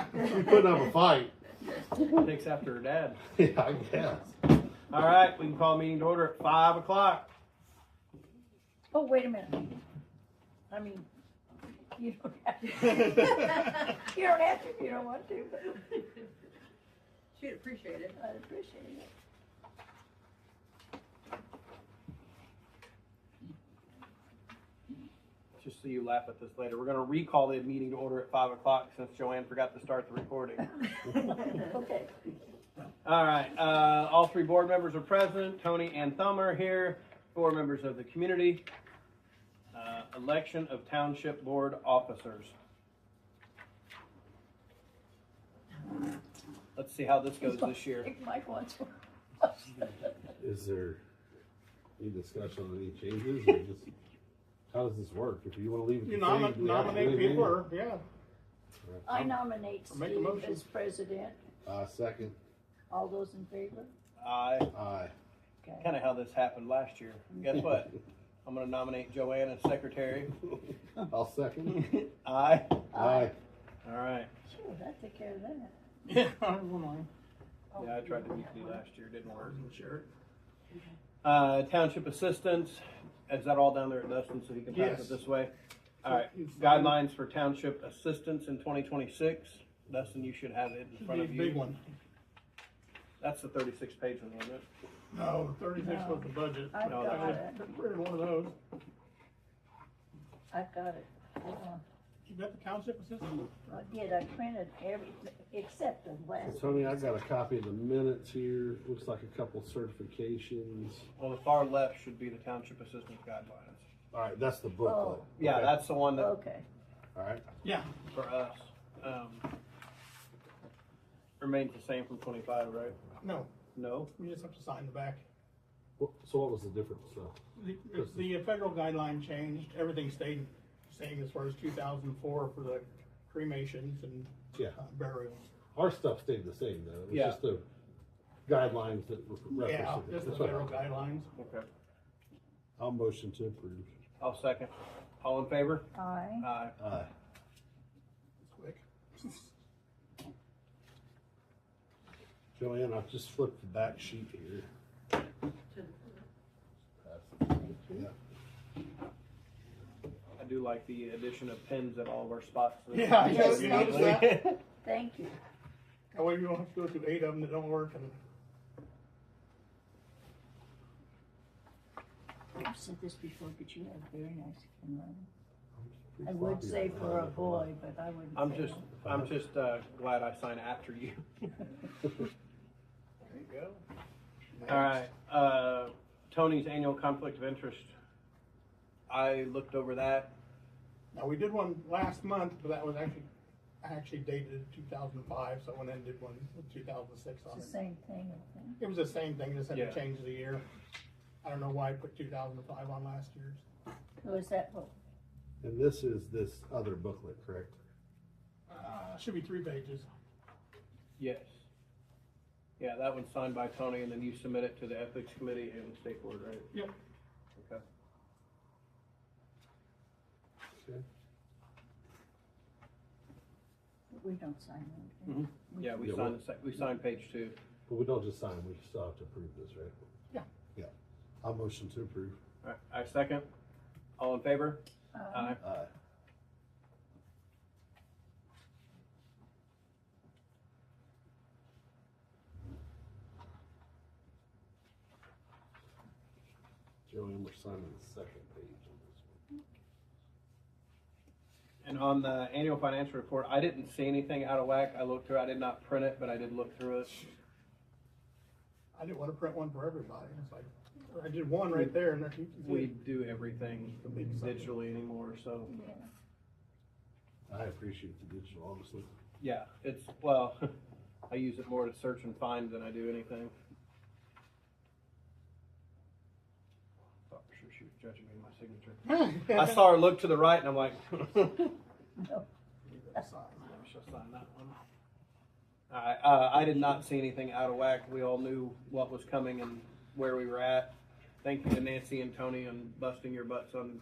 She's putting up a fight. Takes after her dad. Yeah, I guess. All right, we can call the meeting to order at 5 o'clock. Oh, wait a minute. I mean, you don't have to. You don't have to if you don't want to, but She'd appreciate it. I'd appreciate it. Just so you laugh at this later. We're going to recall the meeting to order at 5 o'clock since Joann forgot to start the recording. Okay. All right, all three board members are present. Tony and Thelma are here. 4 members of the community. Election of township board officers. Let's see how this goes this year. Mike wants one. Is there any discussion on any changes, or just, how does this work? If you wanna leave it You the same, do we have to nominate do people, anything? or, yeah. I nominate Make a Steve motion. as president. Second. All those in favor? Aye. Aye. Okay. Kind of how this happened last year. Guess what? I'm going to nominate Joann as secretary. I'll second. Aye. Aye. All right. Sure, that take care of that. Yeah, I don't mind. Yeah, I tried to meet you last year. Didn't work. Sure. Township assistants. Is that all down there at Dustin so he can pass Yes. it this way? All right. It's Guidelines for township assistants in 2026. Dustin, you should have it in Should front be a of you. big one. That's the 36-page one, wasn't it? No, 36 No. was the budget. I've No, got I it. printed one of those. I've got it. Hold on. You got the township assistant? I did. I printed everything except the last. Tony, I got a copy of the minutes here. Looks like a couple certifications. Well, the far left should be the township assistants guidelines. All right, that's the booklet. Oh. Yeah, Okay. that's the one that Okay. All right. Yeah. for us. Remains the same from 25, right? No, No? you just have to sign the back. So what was the difference, though? The federal guideline changed. Everything stayed the same as far as 2004 for the cremations and Yeah. burials. Our stuff stayed the same, though. It was Yeah. just the guidelines that were Yeah, referenced. just the That's what I- federal guidelines. Okay. I'll motion to approve. I'll second. All in favor? Aye. Aye. Aye. It's quick. Joanne, I've just flipped the back sheet here. Yeah. I do like the addition of pins at all of our spots. Yeah, I just Yes, noticed that. Thank you. That way you don't have to go through 8 of them that don't work. And I've said this before, but you have very nice handwriting. Pretty I would floppy say on for a that. boy, but I wouldn't. I'm say just glad I sign after you. There you go. All right, Tony's annual conflict of interest. I looked over that. now we did one last month, but that was actually dated 2005. So I went and did one with 2006 on It's it. the same thing, I think. It was the same thing, just had Yeah. to change the year. I don't know why I put 2005 on last year's. Who is that? Oh, And this is this other booklet, correct? Should be 3 pages. Yes. Yeah, that one's signed by Tony, and then you submit it to the ethics committee and the state board, right? Yep. Okay. Okay. we don't sign anything. Yeah, we Yeah, signed we signed page 2. But we don't just sign, we still have to approve this, right? Yeah. Yeah. I'll motion to approve. All right, I second. All in favor? Aye. Aye. Joanne, we're signing the second page on this one. And on the annual financial report, I didn't see anything out of whack. I looked through. I did not print it, but I did look through it. I didn't want to print one for everybody. It's like, I did one right there, and you can see We it. do everything digitally anymore, so Yeah. I appreciate the digital, honestly. yeah, it's well, I use it more to search and find than I do anything. Thought for sure she was judging me my signature. I saw her look to the right, and I'm like, No. she'll sign that one. All right, I did not see anything out of whack. We all knew what was coming and where we were at. Thank you to Nancy and Tony on busting your butts on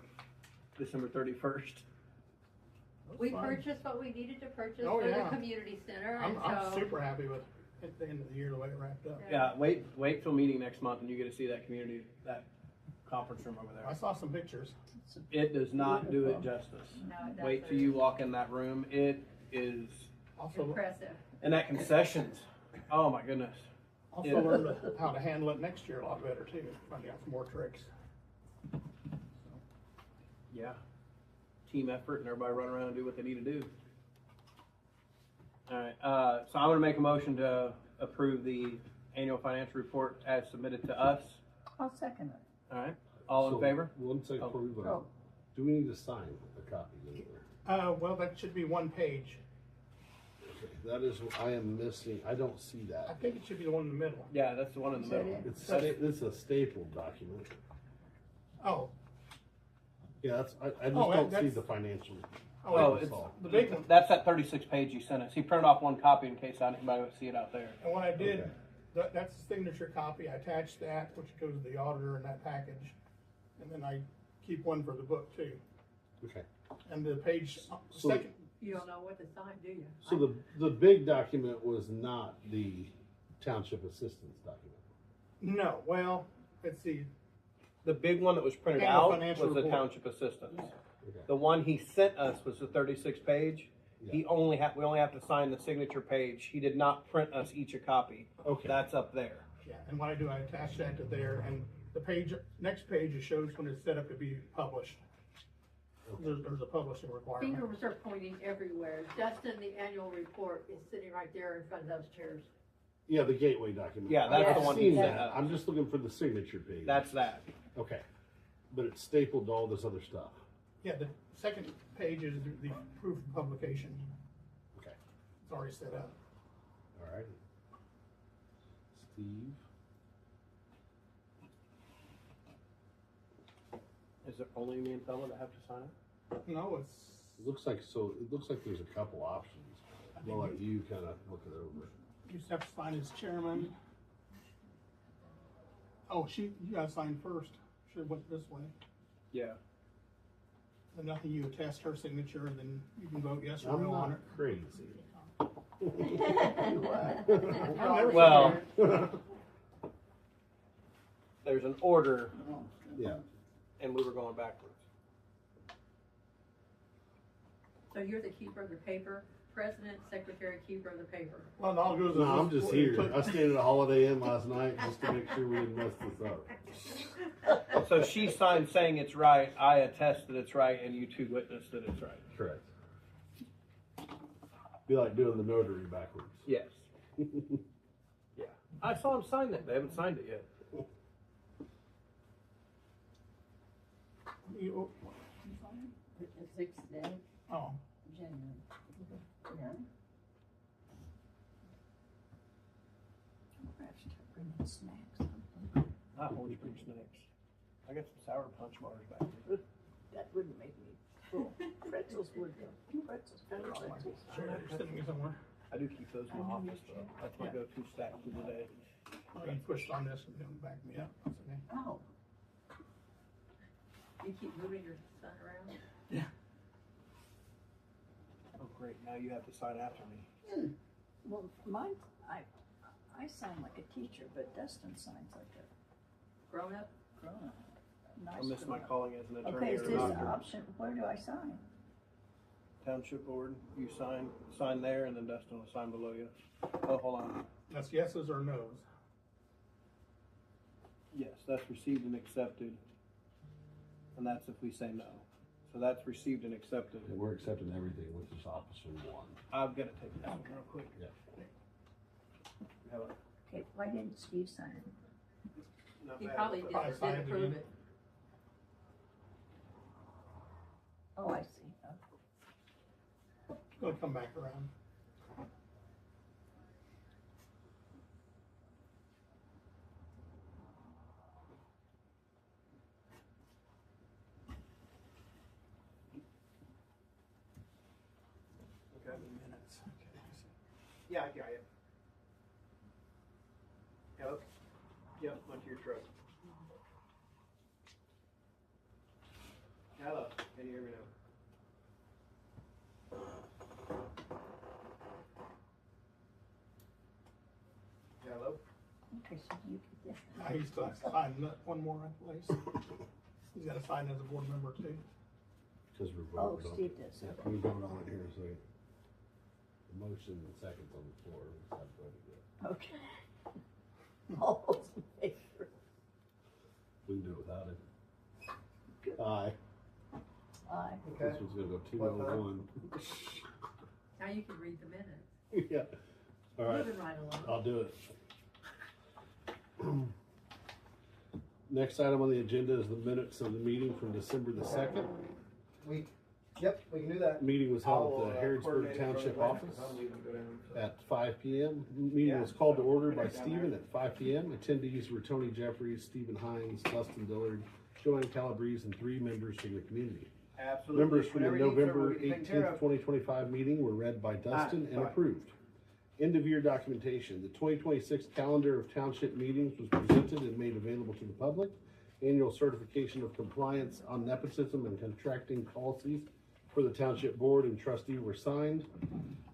December 31st. That's We fine. purchased what we needed to purchase Oh, for the yeah. community center, I'm and so. super happy with, at the end of the year, the way it wrapped up. Yeah, wait till meeting next month and you get to see that community, that conference room over I there. saw some pictures. It does not do it justice. No, it Wait till doesn't. you walk in that room. It is, Also, Impressive. and that concessions. Oh my goodness. also Yeah. learned how to handle it next year a lot better too. Finding out some more tricks. Yeah. Team effort and everybody run around and do what they need to do. All right, so I'm gonna make a motion to approve the annual financial report as submitted to us. I'll second it. All right, all in So, favor? One second Oh. before we vote. Oh. Do we need to sign a copy anywhere? Well, that should be one page. Okay, that is, what I am missing, I don't see I that. think it should be the one in the middle. Yeah, that's the one in the Is that middle. it? It's a stapled document. Oh, Yeah, that's, I just Oh, don't see that's- the financial. Oh, that's it's all. the big one. That's that 36 page you sent us. He printed off one copy in case anybody would see it out there. And what I did, Okay. that's the signature copy. I attached that, which goes to the auditor in that package. And then I keep one for the book too. Okay, And the page, So- second, You don't know what to sign, do you? so the big document was not the township assistance document. no, well, let's see. The big one that was printed Annual out financial was the report. township assistance. Okay. The one he sent us was the 36 page. We Yeah. only have to sign the signature page. He did not print us each a copy. Okay. That's up there. Yeah, and what I do, I attach that to there, and the page, next page, it shows when it's set up to be published. There's a publishing requirement. Fingers are pointing everywhere. Dustin, the annual report is sitting right there in front of those chairs. Yeah, the gateway document. Yeah, that's I've the one he seen sent that. us. I'm just looking for the signature page. That's that. Okay, but it's stapled to all this other stuff. Yeah, the second page is the proof of publication. Okay, It's already set up. all right. Steve, Is it only me and Thelma that have to sign it? No, it looks like there's a couple options. I'll let you kind of look it over. you just have to sign as chairman. Oh, you gotta sign first. Should've went this way. Yeah. Then nothing, you attest her signature, and then you can vote yes or I'm no on not it. crazy. I'll never Well, forget. there's an order Yeah, and we were going backwards. So you're the keeper of the paper, president, secretary, keeper of the paper. Well, and all goes. no, I'm just here. I stayed at a Holiday Inn last night just to make sure we didn't mess this up. So she signed saying it's right, I attest that it's right, and you two witnessed that it's right. Correct. Be like doing the notary backwards. Yes. Yeah. I saw them sign that. They haven't signed it yet. The sixth day, Oh, January. Yeah. I should have bringing snacks. I always bring snacks. I got some sour punch bars back there. That wouldn't make me full. Pretzels would go. Pretzels, pretzels. sure, they're sitting somewhere. I do keep those in my office though. That's my go-to stack for the day. You pushed on this and it'll back me up. That's okay. Oh, You keep moving your son around. Oh great, now you have to sign after me. well, mine, I sound like a teacher, but Dustin signs like a Grown up? grown-up. Nice I miss my grown-up. calling as an Okay, attorney is or this doctor. option, where do I sign? Township board, you sign there and then Dustin will sign below you. Oh, hold on. That's yeses or nos. Yes, that's received and accepted. And that's if we say no. So that's received and accepted. And we're accepting everything with this officer one. I've got to take this one real quick. Yeah. You have a- Okay, why didn't Steve sign it? not He bad. probably Probably didn't sign it approve again. it. Oh, I see. It's gonna come back around. Okay. Minutes. Okay. Yeah, I got it. Yep. Yep, went to your truck. Hello, can you hear me now? Okay, so you get this. He's still has to sign one more place. He's gotta sign as a board member too. Cause we're Oh, voting on. Steve does. Yeah, we vote on it here, so. The motion and seconds on the floor. We just haven't voted yet. Okay. All those in favor? We can do it without it. Good. Aye. Aye. This one's gonna go 2-1. Now you can read the minutes. Yeah. All right, Moving right along. I'll do it. Next item on the agenda is the minutes of the meeting from December the 2nd. Yep, we can do that. Meeting was held at the Harrodsburg Township office at 5 p.m. Meeting was called to order by Stephen at 5 p.m. Attendees were Tony Jeffries, Stephen Hines, Dustin Dillard, Joann Calabrese, and 3 members from the community. Absolutely. Members from the Whatever you need, sir, November we can take care 18th, of. 2025 meeting were read by Dustin and fine. approved. End of year documentation. The 2026 calendar of township meetings was presented and made available to the public. Annual certification of compliance on nepotism and contracting policies for the township board and trustee were signed.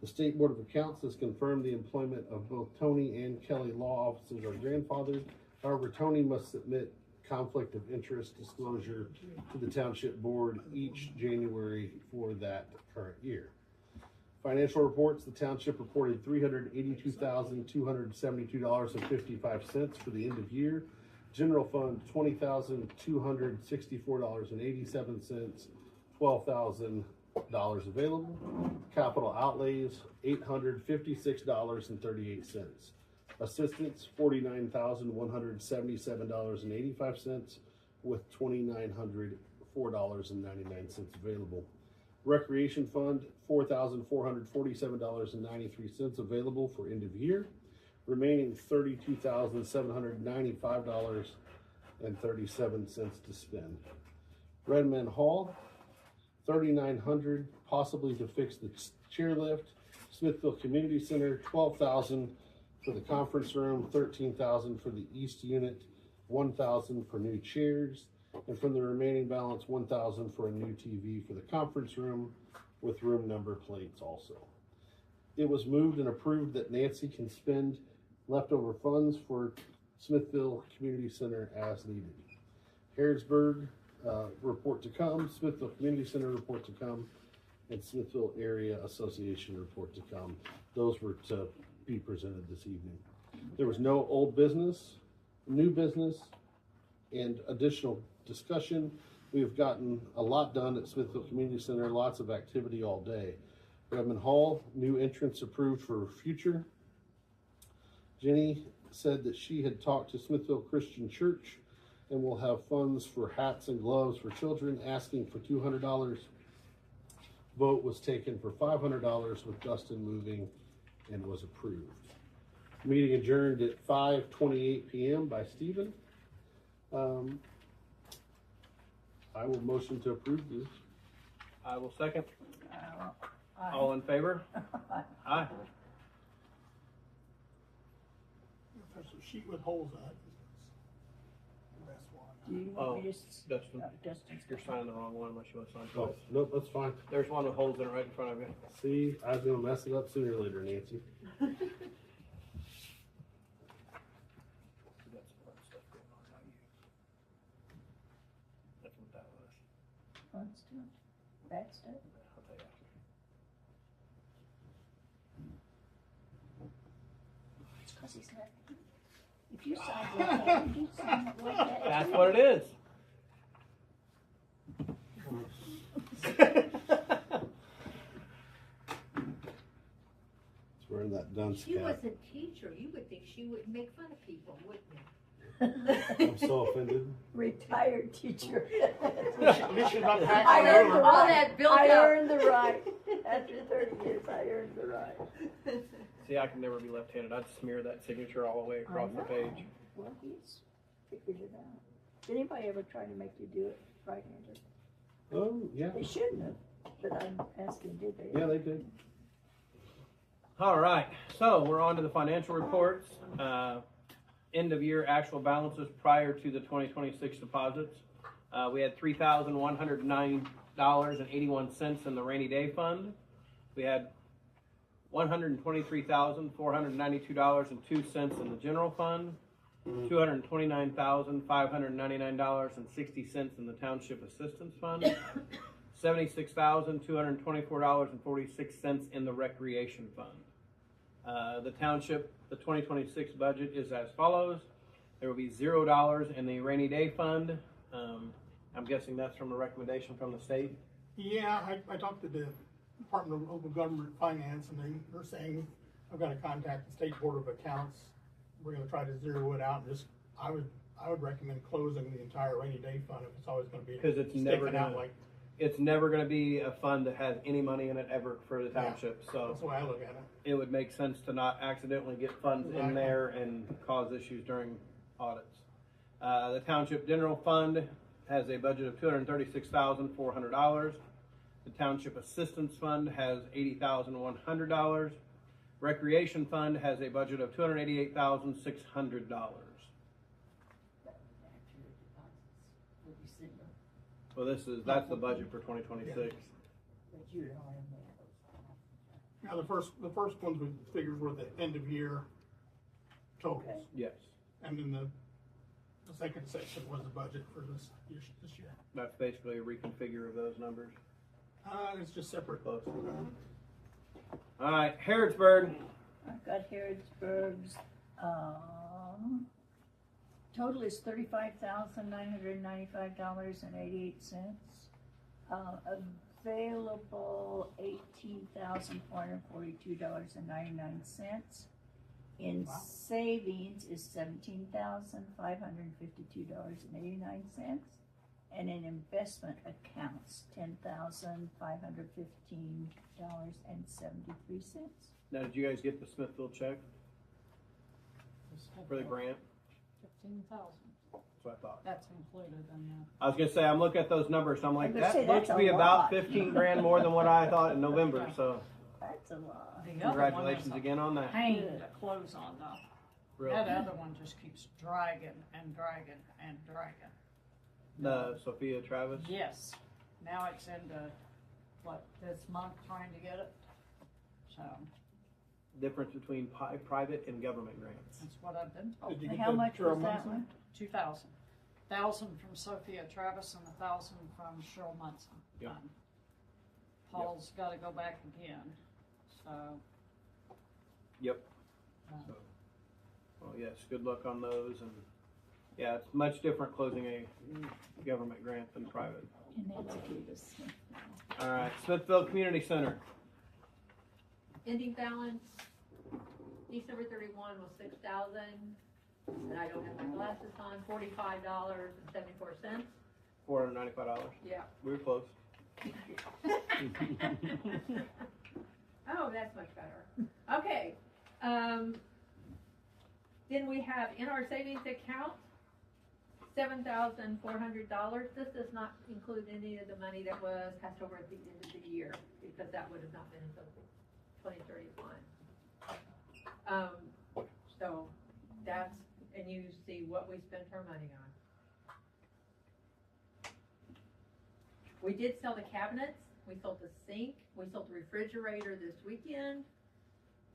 The State Board of Accounts has confirmed the employment of both Tony and Kelly law officers are grandfathered. However, Tony must submit conflict of interest disclosure to the township board each January for that current year. Financial reports, the township reported $382,272.55 for the end of year. General fund, $20,264.87, $12,000 available. Capital outlays, $856.38. Assistance, $49,177.85 with $2,904.99 available. Recreation fund, $4,447.93 available for end of year. Remaining $32,795.37 to spend. Redmond Hall, $3,900 possibly to fix the chairlift. Smithville Community Center, $12,000 for the conference room, $13,000 for the east unit, $1,000 for new chairs, and from the remaining balance, $1,000 for a new TV for the conference room with room number plates also. It was moved and approved that Nancy can spend leftover funds for Smithville Community Center as needed. Harrodsburg, report to come, Smithville Community Center report to come, and Smithville Area Association report to come. Those were to be presented this evening. There was no old business, new business, and additional discussion. We have gotten a lot done at Smithville Community Center, lots of activity all day. Redmond Hall, new entrance approved for future. Jenny said that she had talked to Smithville Christian Church and will have funds for hats and gloves for children, asking for $200. Vote was taken for $500 with Dustin moving and was approved. Meeting adjourned at 5:28 p.m. by Stephen. I will motion to approve this. I will second. Aye. All in favor? Aye. There's a sheet with holes in it. That's one. Do you Oh, want me to? Dustin, Dustin's. you're signing the wrong one unless you want to sign Oh, twice. nope, that's fine. There's one with holes in it right in front of you. See, I was gonna mess it up sooner or later, Nancy. We got some fun stuff going on, not you. That's what that was. Fun stuff, bad stuff. I'll tell you after. It's 'cause he's left. If you sign like that, if you sign it like that. That's what it is. It's wearing that dunce She was cap. a teacher, you would think she wouldn't make fun of people, wouldn't you? I'm so offended. Retired teacher. At least she's not I packing earned the over. All right. that built I up. earned the right. After 30 years, I earned the right. See, I can never be left-handed. I'd smear that signature all the way across the know. page. Well, he's figured it out. Did anybody ever try to make you do it right-handed? Oh, yeah. They shouldn't have, but I'm asking, did they? Yeah, they did. All right, so we're on to the financial reports. End of year actual balances prior to the 2026 deposits. We had $3,109.81 in the rainy day fund. We had $123,492.02 in the general fund. $229,599.60 in the Township Assistance Fund, $76,224.46 in the Recreation Fund. The Township, the 2026 budget is as follows. There will be $0 in the Rainy Day Fund. I'm guessing that's from a recommendation from the state. Yeah, I talked to the Department of Local Government Finance, and they're saying, I've got to contact the State Board of Accounts. We're gonna try to zero it out, and just, I would recommend closing the entire rainy day fund if it's always gonna be. Because it's never sticking out gonna, like, it's never gonna be a fund that has any money in it ever for the township, so that's the way I look at it. it would make sense to not accidentally get funds in Exactly. there and cause issues during audits. The Township General Fund has a budget of $236,400. The Township Assistance Fund has $80,100. Recreation Fund has a budget of $288,600. Well, that's the budget for 2026. Now, the first ones we figured were the end of year totals, Yes, and then the second section was the budget for this year. that's basically a reconfigure of those numbers. It's just separate. Close. All right, Harrodsburg. I've got Harrodsburg's, total is $35,995.88. Available $18,442.99. In savings is $17,552.89. And in investment accounts, $10,515.73. Now, did you guys get the Smithfield check for the grant? 15,000. That's what I thought. That's included in that. I was gonna say, I'm looking at those numbers, so I'm like, I was gonna that say, looks that's to be a about lot. 15 grand more than what I thought in November, so That's a lot. The other congratulations one is again on a that. pain to close on though. Really. That other one just keeps dragging and dragging and dragging. The Sophia Travis. Yes, now it's into, this month trying to get it. So, Difference between private and government grants. that's what I've been told. Did you And get how the much Cheryl was that Munson? one? 2,000. 1,000 from Sophia Travis and 1,000 from Cheryl Munson. Yep. Paul's gotta go back again, so. Yep. So, well, yes, good luck on those, and yeah, it's much different closing a government grant than private. And Nancy gave us. All right, Smithfield Community Center. Ending balance, December 31 was 6,000, and I don't have my glasses on, $45.74. $495. Yeah. We were close. Oh, that's much better. Okay, then we have in our savings account, $7,400. This does not include any of the money that was passed over at the end of the year, because that would have not been until 2031. So that's, and you see what we spent our money on. We did sell the cabinets, we sold the sink, we sold the refrigerator this weekend.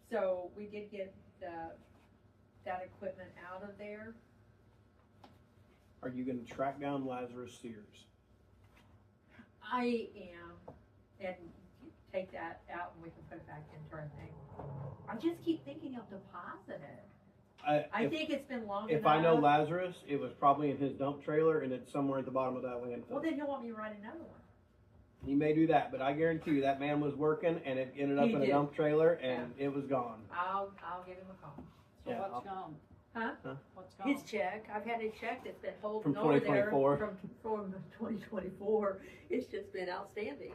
So we did get that equipment out of there. Are you gonna track down Lazarus Sears? I am, and take that out and we can put it back into our thing. I just keep thinking of deposit it. I think it's been long enough. If I know Lazarus, it was probably in his dump trailer and it's somewhere at the bottom of that landfill. Well, then he'll want me to write another one. He may do that, but I guarantee you that man was working and it ended up He in a did. dump trailer and it was gone. I'll give him a call. So Yeah, what's gone? Huh? What's gone? His check, I've had a check that's been From holding over there 2024. from 2024. It's just been outstanding.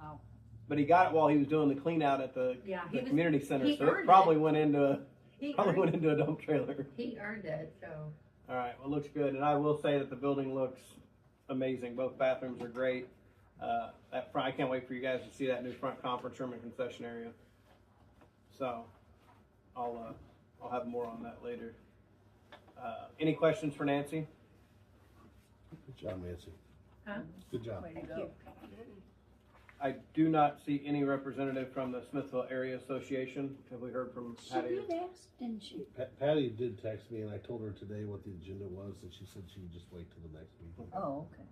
Wow. But he got it while he was doing the clean out at the community center, he so earned it probably it. went into a He probably went earned, into a dump trailer. he earned it, so. All right, well, it looks good, and I will say that the building looks amazing. Both bathrooms are great. That front, I can't wait for you guys to see that new front conference room and concession area. So, I'll have more on that later. Any questions for Nancy? Good job, Nancy. Huh? Good job. Way to Thank go. you. I do not see any representative from the Smithville Area Association. Have we heard from She Patty? did ask, didn't she? Patty did text me and I told her today what the agenda was and she said she would just wait till the next meeting. Oh, okay.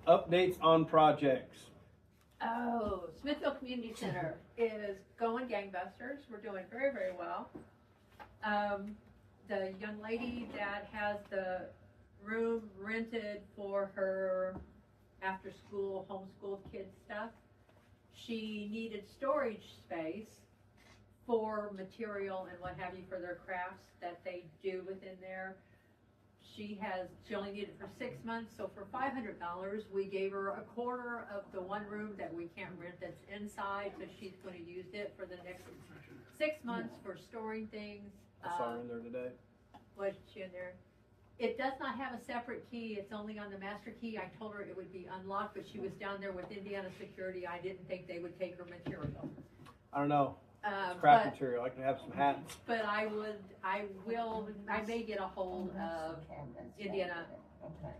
Updates on projects. Oh, Smithville Community Center is going gangbusters. We're doing very, very well. The young lady that has the room rented for her after-school, homeschooled kids stuff, she needed storage space for material and what have you for their crafts that they do within there. She only needed it for 6 months, so for $500, we gave her a quarter of the one room that we can't rent that's inside, so she's gonna use it for the next 6 months for storing things. I saw her in there today. Was she in there? It does not have a separate key, it's only on the master key. I told her it would be unlocked, but she was down there with Indiana security. I didn't think they would take her material. I don't know. It's craft material. I can have some hats. But I may get a hold of Indiana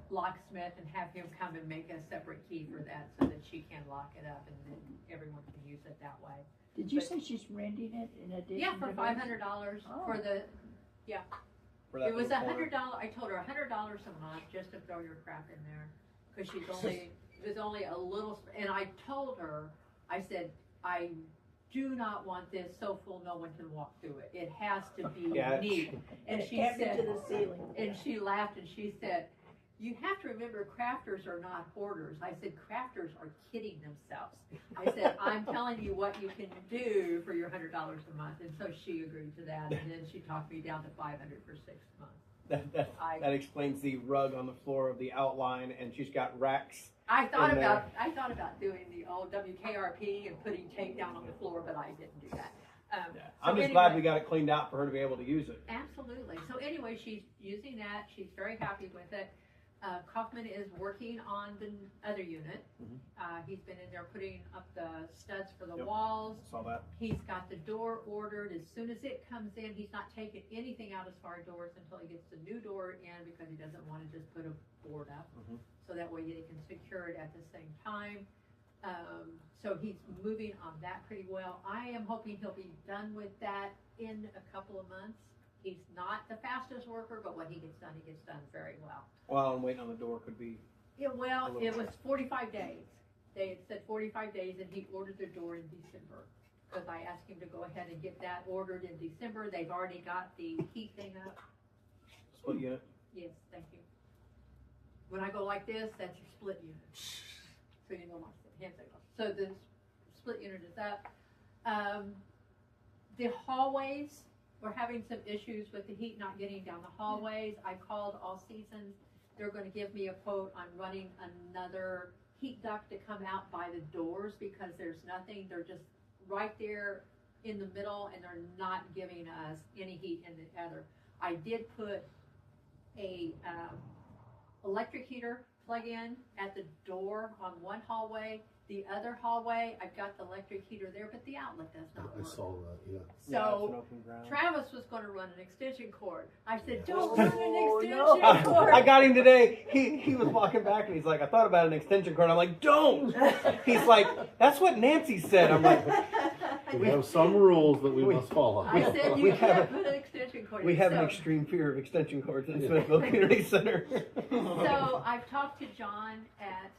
locksmith and have him come and make a separate key for that so that she can lock it up and then everyone can use it that way. Did you say she's renting it in addition? Yeah, for to $500 for the, For that it was little corner. $100, I told her $100 a month just to throw your crap in there. Cause it was only a little, and I told her, I said, I do not want this so full no one can walk through it. It has to be neat. And it she can't be said, to the ceiling. and she laughed and she said, you have to remember crafters are not hoarders. I said, crafters are kidding themselves. I said, I'm telling you what you can do for your $100 a month. And so she agreed to that. And then she talked me down to $500 for 6 months. That explains the rug on the floor of the outline, and she's got racks. I thought in there. about doing the old WKRP and putting tape down on the floor, but I didn't do that. I'm just glad we got it cleaned out for her to be able to use it. Absolutely. So anyway, she's using that. She's very happy with it. Kaufman is working on the other unit. He's been in there putting up the studs for the walls. Saw that. He's got the door ordered. As soon as it comes in, he's not taking anything out as far as doors until he gets the new door in because he doesn't want to just put a board up. So that way they can secure it at the same time. So he's moving on that pretty well. I am hoping he'll be done with that in a couple of months. He's not the fastest worker, but when he gets done very well. Well, I'm waiting on the door. Could be. Yeah, well, it was 45 days. They had said 45 days, and he ordered the door in December. Because I asked him to go ahead and get that ordered in December. They've already got the heat thing up. Split unit. Yes, thank you. When I go like this, that's your split unit. So you know my hand signal. So the split unit is up. The hallways, we're having some issues with the heat not getting down the hallways. I called All Seasons. They're going to give me a quote on running another heat duct to come out by the doors because there's nothing. They're just right there in the middle and they're not giving us any heat in the other. I did put a electric heater plug in at the door on one hallway. The other hallway, I've got the electric heater there, but the outlet does not I work. saw that, yeah. So ground. Travis was going to run an extension cord. I said, Yeah. don't run an extension I cord. got him today. He was walking back and he's like, I thought about an extension cord. I'm like, don't. He's like, that's what Nancy said. I'm like, We have some rules that we must follow. I said, you can't put an extension cord in. we have an So- extreme fear of extension cords in Smithville Community Center. So I've talked to John at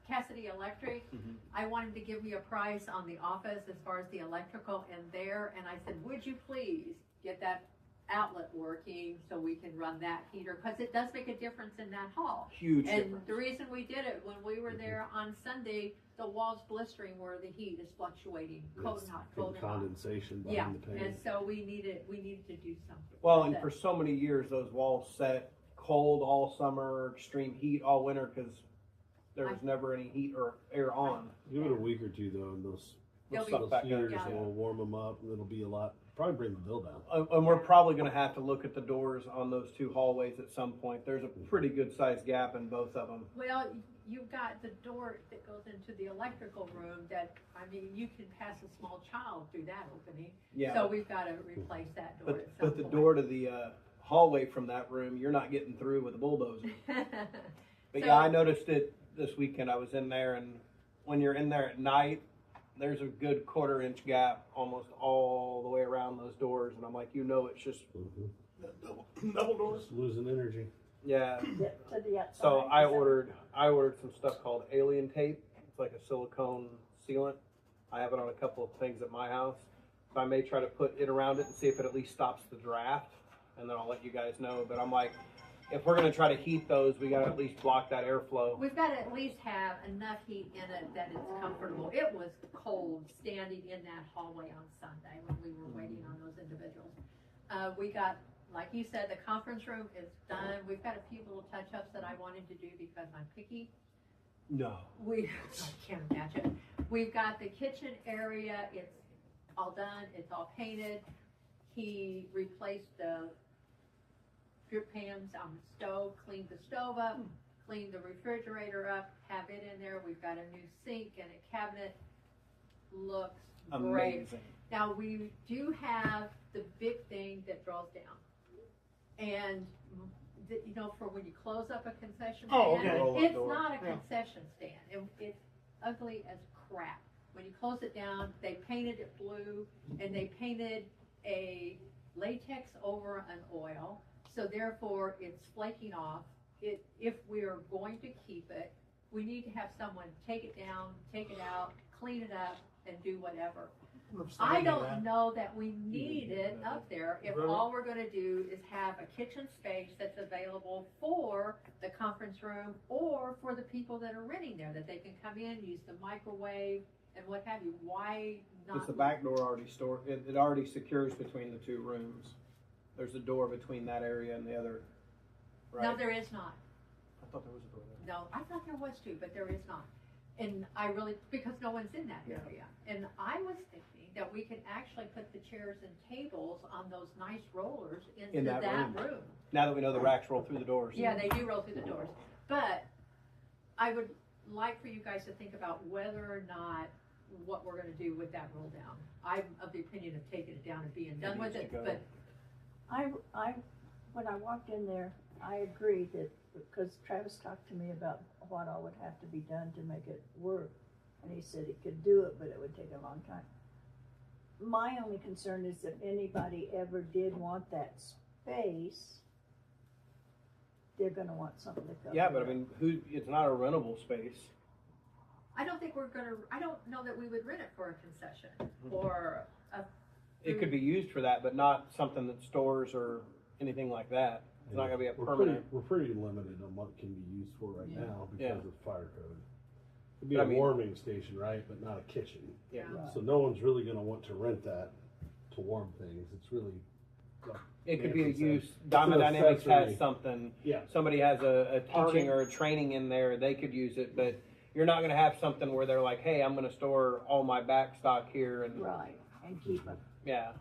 Cassidy Electric. I wanted to give me a price on the office as far as the electrical in there, and I said, would you please get that outlet working so we can run that heater, because it does make a difference in that hall. Huge And difference. the reason we did it, when we were there on Sunday, the walls blistering where the heat is fluctuating, cold It's and hot, from cold and hot. condensation Yeah, behind the and paint. so we needed to do something. Well, and with for it. so many years, those walls set cold all summer, extreme heat all winter because there was never any heat or air on. Give it a week or two though, and those They'll be- back up, heaters yeah. will warm them up, and it'll be a lot. Probably bring the bill down. And we're probably going to have to look at the doors on those two hallways at some point. There's a pretty good sized gap in both of them. Well, you've got the door that goes into the electrical room that, I mean, you can pass a small child through that opening. Yeah. So we've got to replace that door at some But the point. door to the hallway from that room, you're not getting through with a bulldozer. But So- yeah, I noticed it this weekend. I was in there and when you're in there at night, there's a good 1/4-inch gap almost all the way around those doors, and I'm like, it's just Double doors? Just losing energy. yeah. To the outside. So I Is that- ordered some stuff called alien tape. It's like a silicone sealant. I have it on a couple of things at my house. So I may try to put it around it and see if it at least stops the draft, and then I'll let you guys know. But I'm like, if we're gonna try to heat those, we gotta at least block that airflow. We've got to at least have enough heat in it that it's comfortable. It was cold standing in that hallway on Sunday when we were waiting on those individuals. We got, like you said, the conference room is done. We've got a few little touch-ups that I wanted to do because I'm picky. No. I can't imagine. We've got the kitchen area, it's all done, it's all painted. He replaced the drip pans on the stove, cleaned the stove up, cleaned the refrigerator up, have it in there. We've got a new sink and a cabinet. Looks great. Amazing. Now, we do have the big thing that draws down. And, for when you close up a concession stand, Oh, okay. Roll-up it's door. not a Yeah. concession stand. It's ugly as crap. When you close it down, they painted it blue, and they painted a latex over an oil, so therefore it's flaking off. If we are going to keep it, we need to have someone take it down, take it out, clean it up, and do whatever. I don't know that we need it up there if Really? all we're gonna do is have a kitchen space that's available for the conference room or for the people that are renting there, that they can come in, use the microwave and what have you. Why not? Because the back door already it already secures between the two rooms. There's a door between that area and the other. Right? No, there is not. I thought there was a door there. No, I thought there was too, but there is not. And because no one's in that area. And I was thinking that we could actually put the chairs and tables on those nice rollers into In that room. Now that we know the racks roll through the doors. Yeah, they do roll through the doors. But I would like for you guys to think about whether or not what we're gonna do with that roll down. I'm of the opinion of taking it down and being done with needs it, to go. but when I walked in there, I agreed that, because Travis talked to me about what all would have to be done to make it work. And he said he could do it, but it would take a long time. My only concern is if anybody ever did want that space, they're gonna want something to cover. Yeah, but I it. mean, it's not a rentable space. I don't know that we would rent it for a concession or a. It could be used for that, but not something that stores or anything like that. It's not gonna be a permanent. We're pretty limited on what can be used for right now because Yeah. of fire code. It'd be But a I mean- warming station, right, but not a kitchen. Yeah. Right. So no one's really gonna want to rent that to warm things. It's really, It could be a Nancy said. use. Diamond It's an Dynamics has accessory. something. yeah. Somebody has a Party. teaching or a training in there. They could use it, but you're not gonna have something where they're like, "Hey, I'm gonna store all my back stock here," and Right, and keep it. yeah.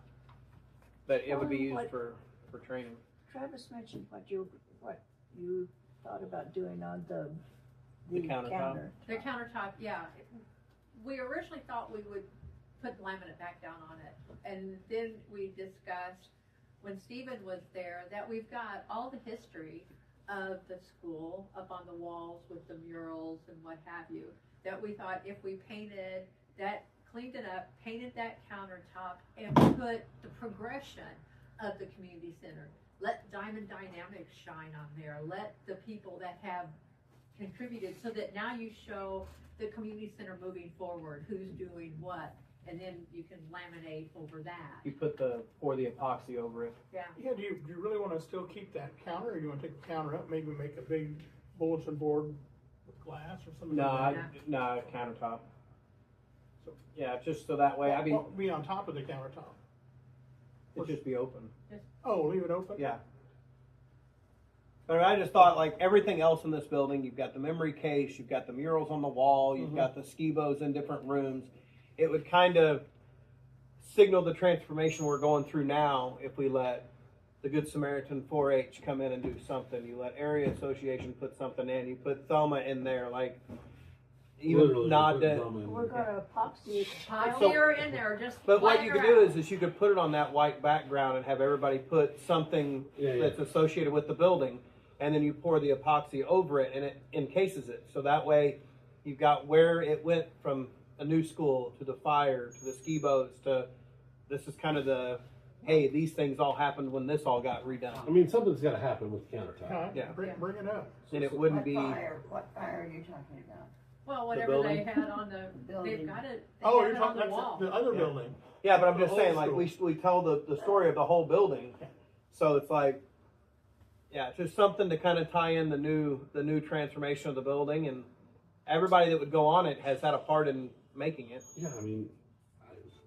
But it would be used What- for training. Travis mentioned what you thought about doing on the countertop? counter. The countertop, yeah. We originally thought we would put laminate back down on it. And then we discussed, when Stephen was there, that we've got all the history of the school up on the walls with the murals and what have you. That we thought if we painted that, cleaned it up, painted that countertop, and put the progression of the community center. Let Diamond Dynamics shine on there. Let the people that have contributed, so that now you show the community center moving forward, who's doing what, and then you can laminate over that. You pour the epoxy over it. Yeah. Yeah, do you really wanna still keep that counter, or do you wanna take the counter up, maybe make a big bulletin board with glass or something? like that? No, countertop. So- Yeah, just so that way, I mean, What would be on top of the countertop? it'd just be open. Oh, leave it open? Yeah. But I just thought, like, everything else in this building, you've got the memory case, you've got the murals on the wall, you've got the skibos in different rooms. It would kind of signal the transformation we're going through now if we let the Good Samaritan 4-H come in and do something. You let Area Association put something in. You put Thelma in there, like, even Literally, nod put to. drum in. We're gonna epoxy it. Epoxy her in there, just. But what fly you her could do out. is you could put it on that white background and have everybody put something Yeah, yeah. that's associated with the building, and then you pour the epoxy over it and it encases it. So that way, You've got where it went from a new school to the fire to the ski boats to this is kind of the hey, these things all happened when this all got redone. I mean, something's gotta happen with countertop. Yeah. Bring it up. And it wouldn't What be fire are you talking about? Well, whatever building? they had on the, Building. they've got it, they Oh, have you're it on talking the about wall. the other Yeah. building. yeah, but I'm The just saying, old like school. we tell the story of the whole building, so it's like, yeah, it's just something to kind of tie in the new transformation of the building, and everybody that would go on it has had a part in making it. Yeah, I mean,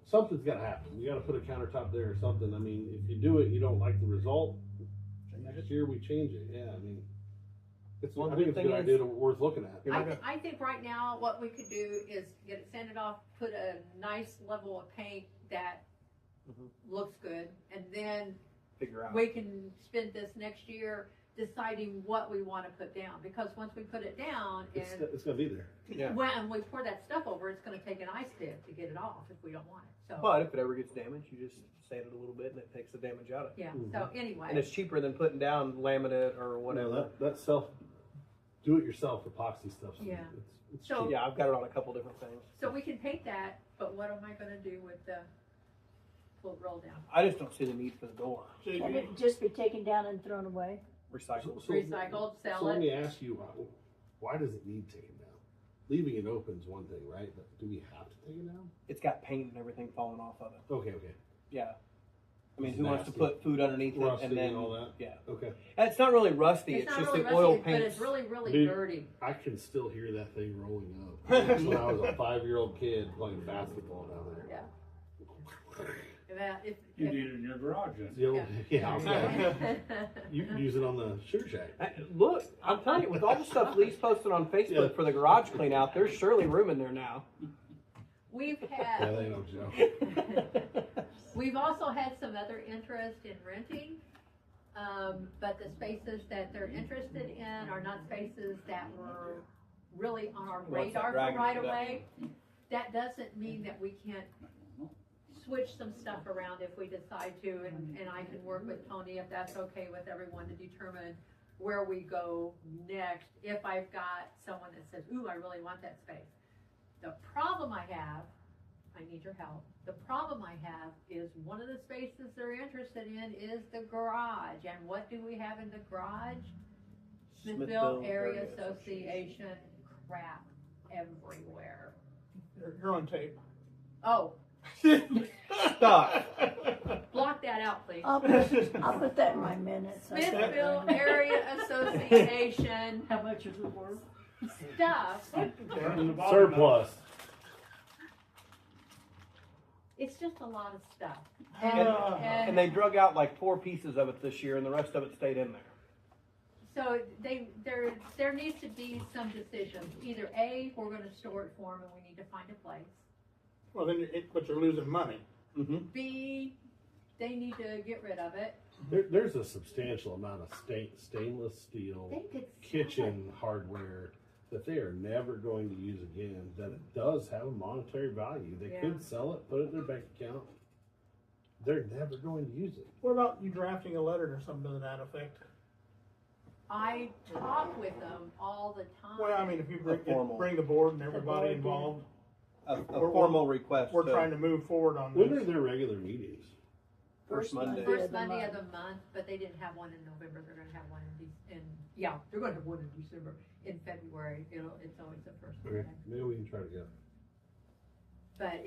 something's gotta happen. You gotta put a countertop there or something. I mean, if you do it, you don't like the result, next year we change it. Yeah, I mean, Well, I the think it's a thing good is- idea, worth looking at. You're not gonna- I think right now, what we could do is get it sanded off, put a nice level of paint that Mhm. looks good, and then Figure out. we can spend this next year deciding what we wanna put down, because once we put it down and It's gonna be there. Yeah. when we pour that stuff over, it's gonna take an ice pick to get it off if we don't want it, so. But if it ever gets damaged, you just sand it a little bit and it takes the damage out of it. Yeah, Mhm. so And anyway, it's cheaper than putting down laminate or whatever. That do-it-yourself epoxy stuff. Yeah. It's So- cheap. Yeah, I've got it on a couple different things. so we can paint that, but what am I gonna do with the full roll down? I just don't see the need for the door. Can it just be taken down and thrown away? Recycle. Recycled, So sell let it? me ask you, why does it need taken down? Leaving it open is one thing, right? But do we have to take it down? It's got paint and everything falling off of it. Okay, okay. Yeah. I mean, It's who wants to nasty. put food underneath it Rusty and then and all that? yeah. Okay. And it's not really rusty. It's, It's not just really the oil rusty, but paint. it's really, really Dude. dirty. I can still hear that thing rolling up. When I was a 5-year-old kid playing basketball down there. If You need it in your garage then. The old, yeah, Yeah. you can use it on the sugar shack. Look, I'm telling you, with all the stuff Lee's posted on Facebook Yeah. for the garage clean out, there's surely room in there now. We've Yeah, had, they don't joke. we've also had some other interest in renting, but the spaces that they're interested in are not spaces that were really on our What's that radar for dragon right for that? away. That doesn't mean that we can't switch some stuff around if we decide to, and I can work with Tony if that's okay with everyone to determine where we go next, if I've got someone that says, ooh, I really want that space. The problem I have, I need your help, the problem I have is one of the spaces they're interested in is the garage, and what do we have in the garage? Smithville Area Association crap everywhere. You're on tape. Oh, Stop. block that out, please. I'll put that in my minutes. Smithville Area Association How much is it worth? stuff, Down in the bottom. Surplus. it's just a lot of stuff. And they drug out like 4 pieces of it this year, and the rest of it stayed in there. So there needs to be some decisions. Either A, we're gonna store it for them and we need to find a place. Well, then, but you're losing money. Mm-hmm. B, they need to get rid of it. There's a substantial amount of stainless steel They could sell kitchen hardware that they are never going to use again, that it does have a monetary value. They Yeah. could sell it, put it in their bank account. They're never going to use it. What about you drafting a letter or something to that effect? I talk with them all the time. Well, I mean, if you formal. bring the board and everybody board, yeah. involved, A We're- formal request. we're trying to move forward on When are this. their regular meetings? First Monday. First Monday of the month, but they didn't have one in November, they're gonna have one they're gonna have one in December, in February, it's always the first Okay, Monday. maybe we can try to go. But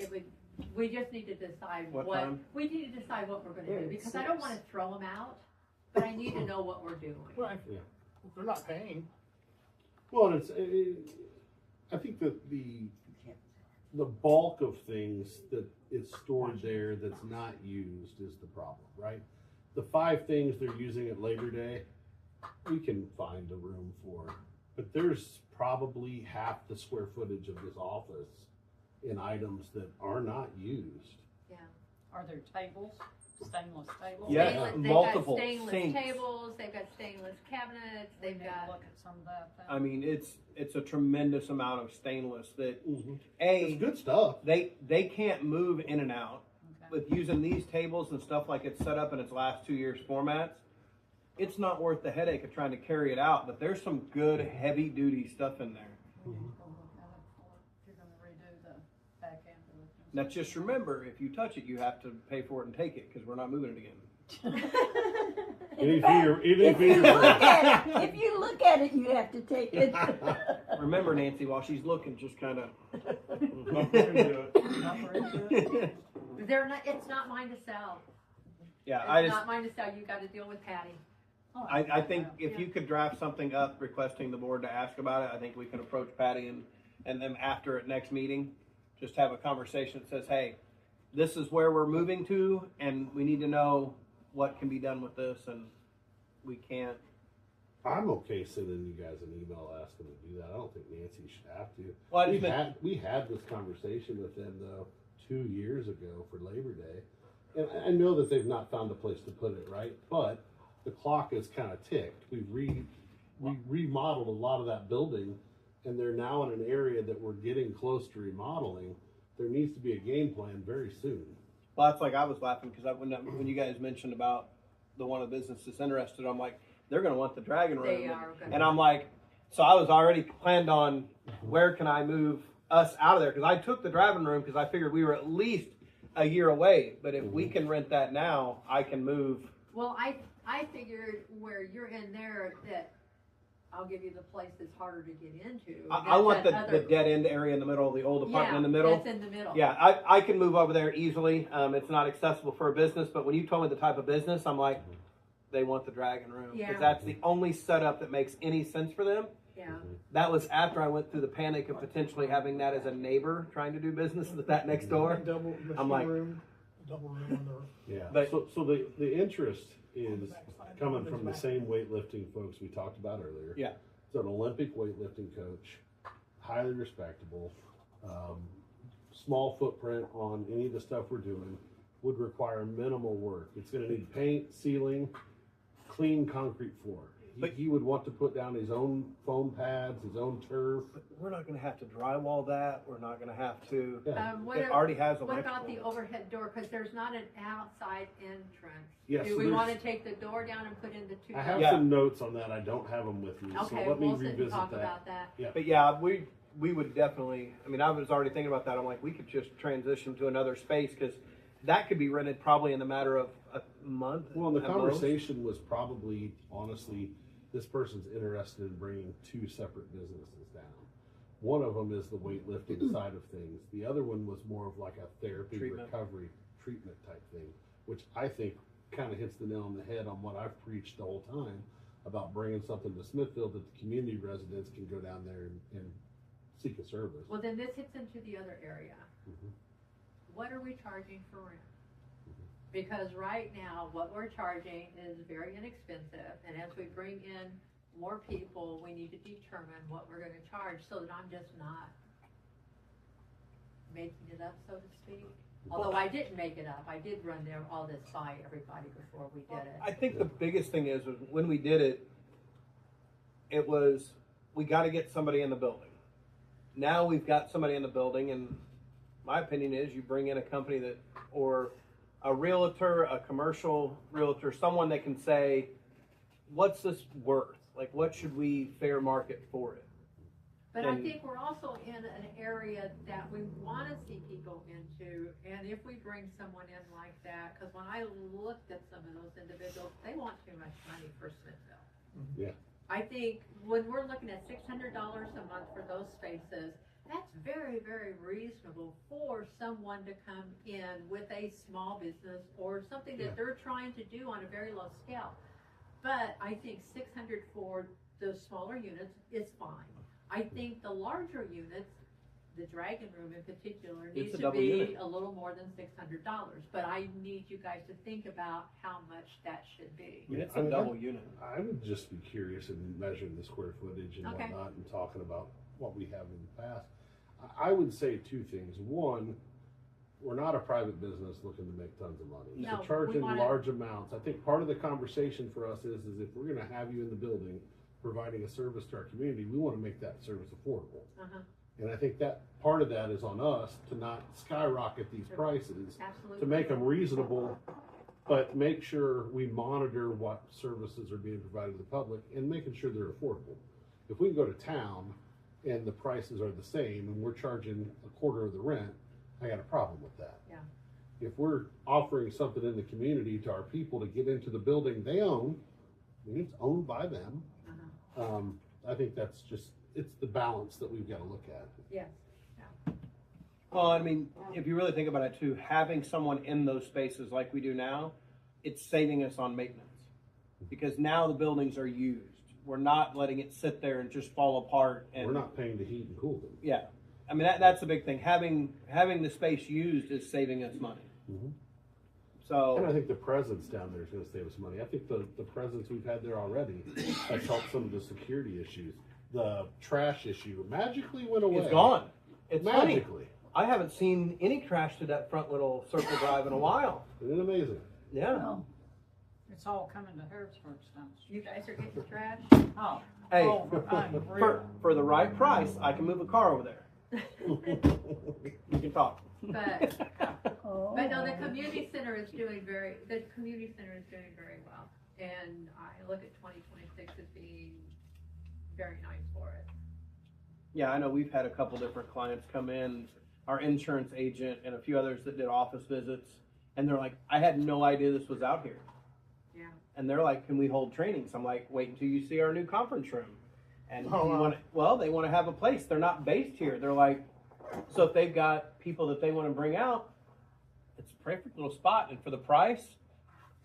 we just need to decide What what, time? we need to decide what we're gonna There do, it because I don't sits. wanna throw them out, but I need to know what we're doing. Well, if Yeah. if they're not paying. Well, I think that the bulk of things that is stored there that's not used is the problem, right? The 5 things they're using at Labor Day, we can find a room for, but there's probably half the square footage of this office in items that are not used. Are there tables, stainless tables? Yeah. They've multiple got stainless sinks. tables, they've got stainless cabinets, We they've need to got, look at some of that then. I mean, it's a tremendous amount of stainless that It's A, good stuff. they can't move in and out. Okay. With using these tables and stuff like it's set up in its last 2 years formats, it's not worth the headache of trying to carry it out, but there's some good heavy duty stuff in there. We need to go look at it. Now just remember, if you touch it, you have to pay for it and take it, because we're not moving it again. In fact, if you look at it, you have to take it. Remember, Nancy, while she's looking, just kind of. It's not mine to sell. Yeah, It's not mine to sell. You got to deal with Patty. I think if you could draft something up requesting the board to ask about it, I think we can approach Patty and then after at next meeting, just have a conversation that says, hey, this is where we're moving to, and we need to know what can be done with this, and we can't. I'm okay sending you guys an email asking to do that. I don't think Nancy should have to. Well, we had this conversation with them though 2 years ago for Labor Day, and I know that they've not found a place to put it, right? But the clock is kind of ticked. We remodeled a lot of that building, and they're now in an area that we're getting close to remodeling. There needs to be a game plan very soon. Well, that's like I was laughing because when you guys mentioned about the one of the businesses interested, I'm like, they're going to want the Dragon Room. They are. And I'm like, so I was already planned on where can I move us out of there? Because I took the Dragon Room because I figured we were at least a year away. But if we can rent that now, I can move. Well, I figured where you're in there that I'll give you the place that's harder to get into. I want the dead end area in the middle, the old apartment in the middle. That's in the middle. Yeah, I can move over there easily. It's not accessible for a business, but when you told me the type of business, I'm like, they want the Dragon Room. Yeah. Because that's the only setup that makes any sense for them. Yeah. That was after I went through the panic of potentially having that as a neighbor trying to do business with that next door. I'm like, Double room on the. Yeah. But- so the interest is coming from the same weightlifting folks we talked about earlier. Yeah. It's an Olympic weightlifting coach, highly respectable, small footprint on any of the stuff we're doing, would require minimal work. It's going to need paint, ceiling, clean concrete floor. But he would want to put down his own foam pads, his own turf. but we're not going to have to drywall that. We're not going to have to. Yeah. It already has What electrical. about the overhead door? Because there's not an outside entrance. Yes, Do so we there's- want to take the door down and put in the two I have doors? some notes on that. I don't have them with me, Okay, so let me we'll sit and revisit talk that. about that. But yeah, we would definitely. I mean, I was already thinking about that. I'm like, we could just transition to another space because that could be rented probably in the matter of a month. Well, the at most. conversation was probably, honestly, this person's interested in bringing two separate businesses down. One of them is the weightlifting side of things. The other one was more of like a therapy, Treatment. recovery, treatment type thing, which I think kind of hits the nail on the head on what I've preached the whole time about bringing something to Smithfield that the community residents can go down there and seek a service. Well, then this hits into the other area. Mhm. What are we charging for rent? Because right now, what we're charging is very inexpensive, and as we bring in more people, we need to determine what we're gonna charge, so that I'm just not making it up, so to speak. Although I didn't make it up, I did run all this by everybody before we did it. I think the biggest thing is when we did it, it was we got to get somebody in the building. Now we've got somebody in the building, and my opinion is you bring in a company that, or a realtor, a commercial realtor, someone that can say, what's this worth? Like, what should we fair market for it? But I And- think we're also in an area that we want to see people into, and if we bring someone in like that, because when I looked at some of those individuals, they want too much money for Smithville. Yeah. I think when we're looking at $600 a month for those spaces, that's very, very reasonable for someone to come in with a small business or something that Yeah. they're trying to do on a very low scale. But I think 600 for those smaller units is fine. I think the larger units, the Dragon Room in particular, needs a to double be unit. a little more than $600. But I need you guys to think about how much that should be. I mean, it's I a mean, double unit. I would just be curious in measuring the square footage and Okay. whatnot and talking about what we have in the past. I would say two things. One, we're not a private business looking to make tons of money. No, So charging we wanna- large amounts, I think part of the conversation for us is if we're gonna have you in the building providing a service to our community, we wanna make that service affordable. Uh-huh. And I think that part of that is on us to not skyrocket these prices, Absolutely. to make them reasonable, but make sure we monitor what services are being provided to the public and making sure they're affordable. If we can go to town and the prices are the same and we're charging a quarter of the rent, I got a problem with that. Yeah. If we're offering something in the community to our people to get into the building they own, I mean, it's owned by them. I think that's just, it's the balance that we've got to look at. Yes. Well, I mean, if you really think about it too, having someone in those spaces like we do now, it's saving us on maintenance. Because now the buildings are used. We're not letting it sit there and just fall apart. And We're not paying to heat and cool them. yeah, I mean that's the big thing. Having the space used is saving us money. Mhm. So And I think the presence down there is going to save us money. I think the presence we've had there already has helped some of the security issues. The trash issue magically went away. it's gone. It's funny. magically. I haven't seen any trash to that front little circle drive in a while. Isn't it amazing? Yeah. Oh, It's all coming to Harrisburg down the You street. guys are getting trash? Oh, Hey, oh, for the right price, I can move a car over there. You can talk. But, oh. but no, the community center is doing very well. And I look at 2026 as being very nice for it. Yeah, I know we've had a couple different clients come in, our insurance agent and a few others that did office visits, and they're like, I had no idea this was out here. Yeah. And they're like, can we hold trainings? I'm like, wait until you see our new conference room. And Oh, do you wow. want well, they want to have a place. They're not based here. They're like, so if they've got people that they want to bring out, it's a perfect little spot. And for the price,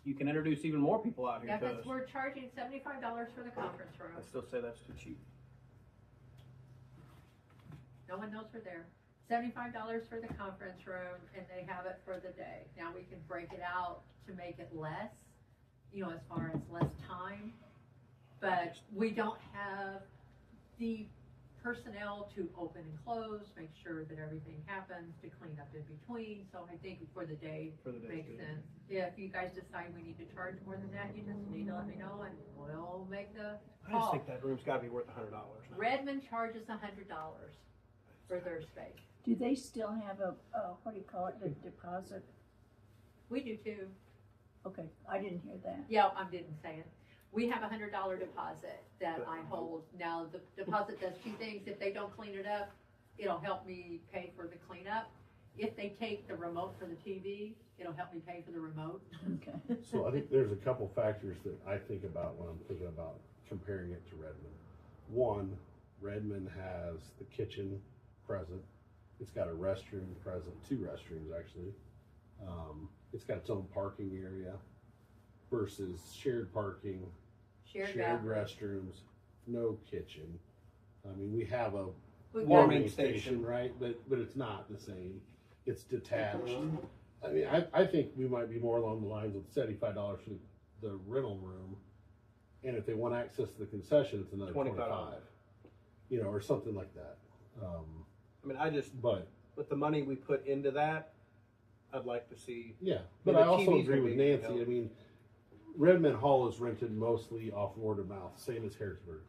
you can introduce even more people out here Yeah, to because us. we're charging $75 for the conference room. I still say that's too cheap. No one knows we're there. $75 for the conference room, and they have it for the day. Now we can break it out to make it less, as far as less time. But we don't have the personnel to open and close, make sure that everything happens, to clean up in between. So I think for the day makes sense. If you guys decide we need to charge more than that, you just need to let me know, and we'll make the I just call. think that room's got to be worth $100 now. Redmond charges $100 for their space. Do they still have a, what do you call it, the deposit? We do too. Okay, I didn't hear that. Yeah, I didn't say it. We have $100 deposit that I hold. Now, the deposit does two things. If they don't clean it up, it'll help me pay for the cleanup. If they take the remote for the TV, it'll help me pay for the remote. Okay. So I think there's a couple factors that I think about when I'm thinking about comparing it to Redmond. One, Redmond has the kitchen present. It's got a restroom present, 2 restrooms actually. It's got its own parking area versus shared parking, Shared shared bathroom. restrooms, no kitchen. I mean, we have a We've got- warming station, right? But it's not the same. It's detached. I mean, I think we might be more along the lines of $75 for the rental room, and if they want access to the concession, it's another $25. Or something like that. I mean, I just, But with the money we put into that, I'd like to see. yeah, but the I also TV's agree gonna with be, Nancy. I mean, Redmond Hall is rented mostly off word of mouth, same as Harrisburg.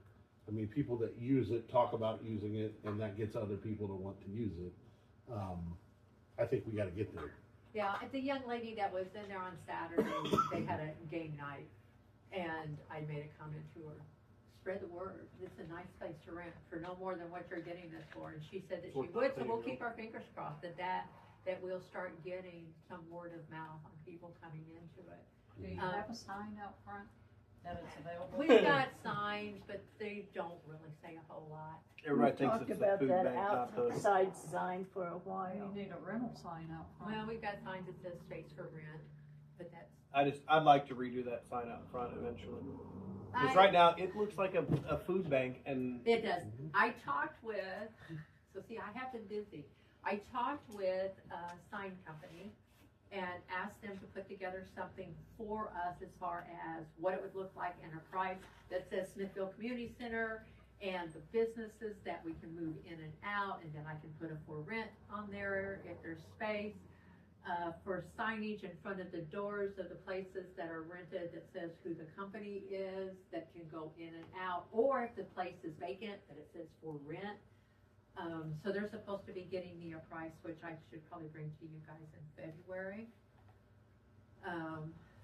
I mean, people that use it talk about using it, and that gets other people to want to use it. I think we got to get there. Yeah, the young lady that was in there on Saturday, they had a game night, and I made a comment to her, spread the word. It's a nice place to rent for no more than what you're getting this for. And she said that she would, so we'll keep our fingers crossed that we'll start getting some word of mouth on people coming into it. Do you have a sign out front that it's available? We've got signs, but they don't really say a whole lot. Everybody We thinks talked it's the about food that bank, not the. outside sign for a You while. need a rental sign out front. Well, we've got signs that says space for rent, but that's. I'd like to redo that sign out front eventually. Because I- right now, it looks like a food bank, and It does. I talked with, so see, I have been busy. I talked with a sign company and asked them to put together something for us as far as what it would look like and a price that says Smithville Community Center and the businesses that we can move in and out, and then I can put a for rent on there if there's space. For signage in front of the doors of the places that are rented that says who the company is, that can go in and out, or if the place is vacant, that it says for rent. So they're supposed to be getting me a price, which I should probably bring to you guys in February.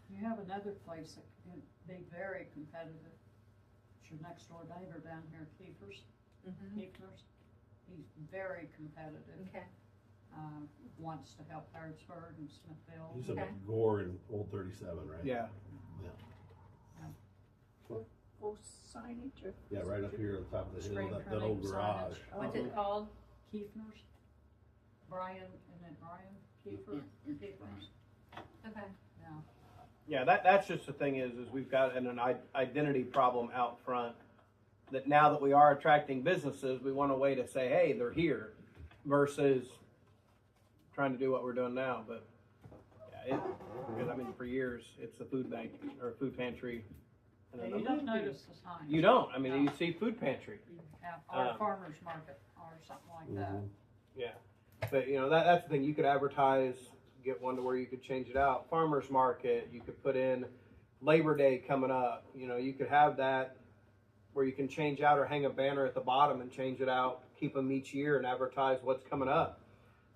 You have another place that can be very competitive. It's your next door neighbor down here, Kiefer's. He's very competitive. Okay. wants to help Harrodsburg and Smithville. You said Okay. Gore and Old 37, right? Yeah. Full signage or? Yeah, right up here on top of the hill, Screen that old printing garage. signage. What's it called? Kiefner's. Brian, isn't it Brian Kiefer? Kiefner's. Okay. Yeah. Yeah, that's just the thing is we've got an identity problem out front. That now that we are attracting businesses, we want a way to say, hey, they're here, versus trying to do what we're doing now. But yeah, because I mean, for years it's the food bank or food pantry. And Yeah, then you don't notice the sign. you don't. I mean, No. you see food pantry. You have our Um, farmer's market or something like that. Mhm. Yeah, but you know that's the thing. You could advertise, get one to where you could change it out. Farmers market. You could put in Labor Day coming up. You know, you could have that where you can change out or hang a banner at the bottom and change it out. Keep them each year and advertise what's coming up.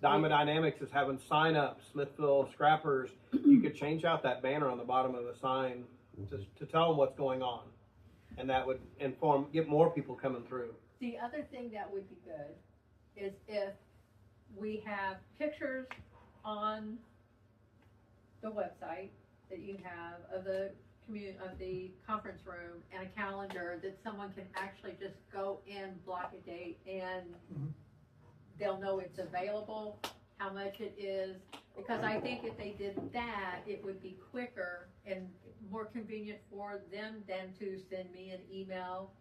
Diamond Dynamics is having sign ups. Smithville Scrappers. You could change out that banner on the bottom of the sign to tell them what's going on, and that would get more people coming through. The other thing that would be good is if we have pictures on the website that you have of the conference room and a calendar that someone can actually just go in, block a date, and they'll know it's available, how much it is. Because I think if they did that, it would be quicker and more convenient for them than to send me an email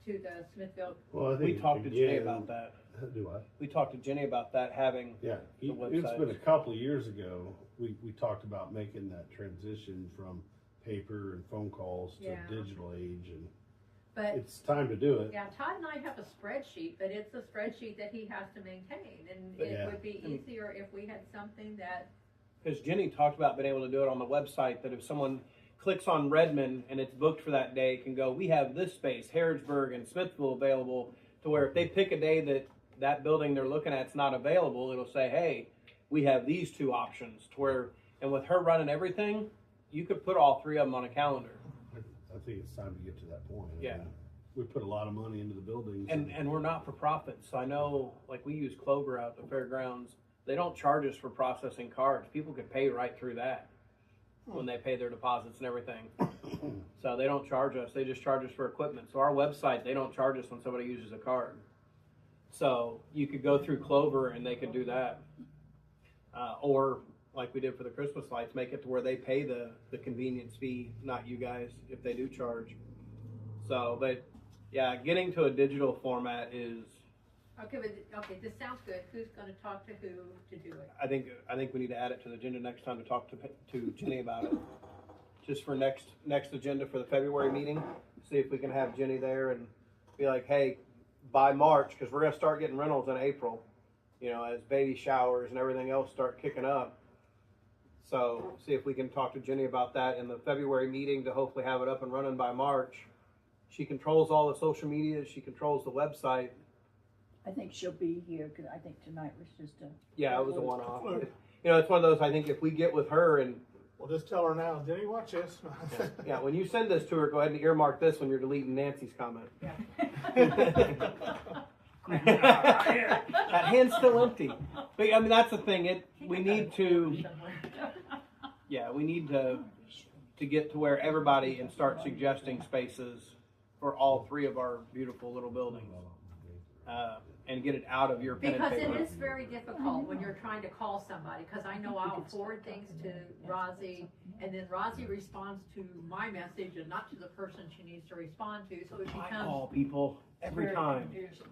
to the Smithville. Well, I We think talked to Jenny again- about that. Do I? We talked to Jenny about that having. Yeah, The it's been a websites. couple of years ago, we talked about making that transition from paper and phone calls to Yeah. digital age, and But it's time to do it. yeah, Todd and I have a spreadsheet, but it's a spreadsheet that he has to maintain, and But it yeah. would be easier if we had something that, Because Jenny talked about being able to do it on the website, that if someone clicks on Redmond and it's booked for that day, it can go, we have this space, Harrodsburg and Smithville available, to where if they pick a day that building they're looking at is not available, it'll say, hey, we have these two options. To where, and with her running everything, you could put all three of them on a calendar. I think it's time to get to that point. Yeah. We put a lot of money into the buildings. And we're not for profit, so I know, like we use Clover out at the fairgrounds, they don't charge us for processing cards. People could pay right through that when they pay their deposits and everything. So they don't charge us, they just charge us for equipment. So our website, they don't charge us when somebody uses a card. So you could go through Clover and they could do that. Or like we did for the Christmas lights, make it to where they pay the convenience fee, not you guys, if they do charge. So, but yeah, getting to a digital format is, okay, this sounds good. Who's gonna talk to who to do it? I think we need to add it to the agenda next time to talk to Jenny about it. Just for next agenda for the February meeting, see if we can have Jenny there and be like, hey, by March, because we're gonna start getting rentals in April, you know, as baby showers and everything else start kicking up. So see if we can talk to Jenny about that in the February meeting to hopefully have it up and running by March. She controls all the social media, she controls the website. I think she'll be here, cause I think tonight was just a. Yeah, it was a one-off. You know, it's one of those, I think if we get with her and, Well, just tell her now, Jenny, watch this. yeah, when you send this to her, go ahead and earmark this when you're deleting Nancy's comment. That hand's still empty. But I mean, that's the thing. We need to get to where everybody and start suggesting spaces for all three of our beautiful little buildings, and get it out of your pen and Because paper. it is very difficult when you're trying to call somebody, because I know I'll forward things to Rozzy, and then Rozzy responds to my message and not to the person she needs to respond to, so it I becomes call people every Very time. confusing.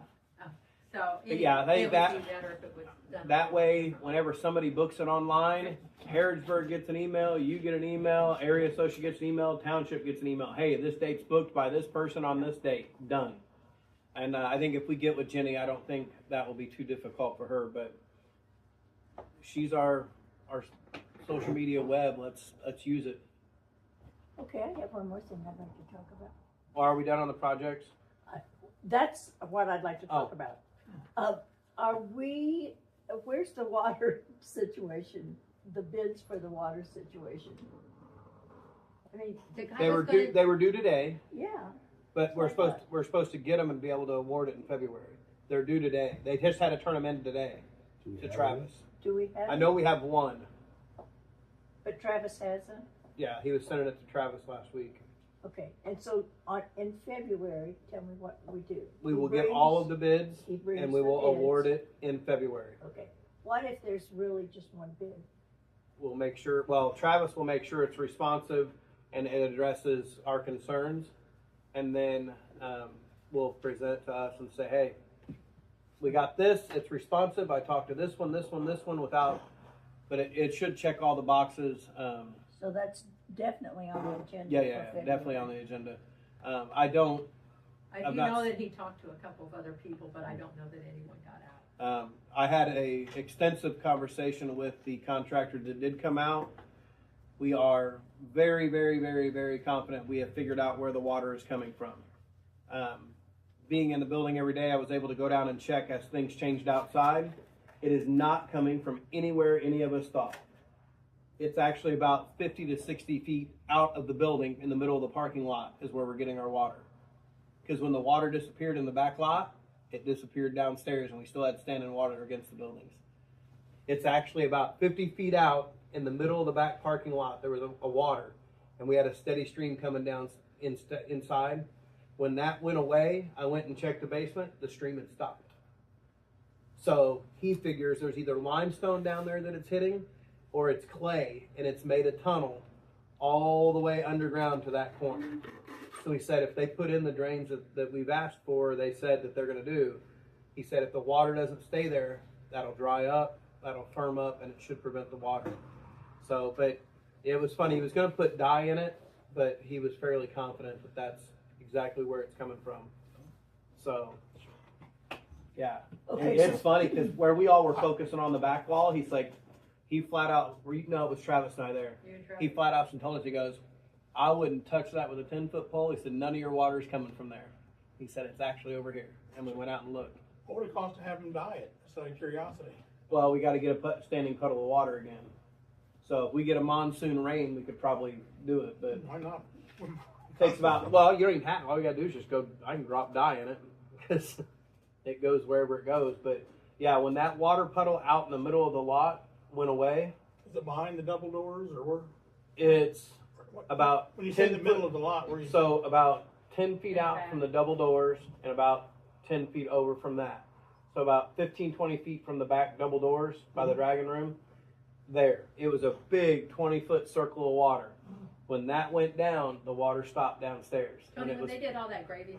so. But yeah, it would be better if it was done That way, whenever somebody books it online, Harrodsburg gets an email, you get an email, area associate gets an email, township gets an email. Hey, this date's booked by this person on this date. Done. And I think if we get with Jenny, I don't think that will be too difficult for her. But she's our social media web. Let's use it. Okay, I have one more thing I'd like to talk about. Or are we done on the projects? That's what I'd like to talk Oh. about. Where's the water situation, the bids for the water situation? I mean, The guy They was were gonna- due. They were due today, yeah, but we're supposed to get them and be able to award it in February. They're due today. They just had to turn them in today. Do we to have Travis. Do we have? I know we have one. But Travis hasn't? Yeah, he was sending it to Travis last week. Okay, and so in February, tell me what we do. We will get all of the bids He brings and we the will bids. award it in February. Okay, what if there's really just one bid? We'll make sure, well, Travis will make sure it's responsive and it addresses our concerns. And then we'll present it to us and say, hey, we got this, it's responsive. I talked to this one without, but it should check all the boxes. So that's definitely on the agenda. Yeah, for February. definitely on the agenda. I I'm do not- know that he talked to a couple of other people, but I don't know that anyone got out. I had a extensive conversation with the contractor that did come out. We are very, very, very, very confident we have figured out where the water is coming from. Being in the building every day, I was able to go down and check as things changed outside. It is not coming from anywhere any of us thought. It's actually about 50 to 60 feet out of the building in the middle of the parking lot is where we're getting our water. Because when the water disappeared in the back lot, it disappeared downstairs and we still had standing water against the buildings. It's actually about 50 feet out in the middle of the back parking lot. There was a water and we had a steady stream coming down inside. When that went away, I went and checked the basement. The stream had stopped. So he figures there's either limestone down there that it's hitting or it's clay and it's made a tunnel all the way underground to that corner. So he said if they put in the drains that we've asked for, they said that they're going to do. He said if the water doesn't stay there, that'll dry up, that'll firm up, and it should prevent the water. So, but it was funny. He was going to put dye in it, but he was fairly confident that that's exactly where it's coming from. So, yeah. Okay, And it's funny because where we all were focusing on the back wall, he's like, he flat out, it was Travis and I there. You and Travis? He flat out told us, he goes, I wouldn't touch that with a 10-foot pole. He said, none of your water's coming from there. He said, it's actually over here. And we went out and looked. What would it cost to have them dye it, just out of curiosity? Well, we got to get a standing puddle of water again. So if we get a monsoon rain, we could probably do it. But Why not? it takes about, well, you don't even have, all you got to do is just go, I can drop dye in it because it goes wherever it goes. But yeah, when that water puddle out in the middle of the lot went away, Is it behind the double doors or where? it's about When you say 10 the middle foot- of the lot, where you? So about 10 feet out from the double doors and about 10 feet over from that. So about 15, 20 feet from the back double doors by the dragon room, there. It was a big 20-foot circle of water. When that went down, the water stopped downstairs. Tony, And it when was, they did all that grading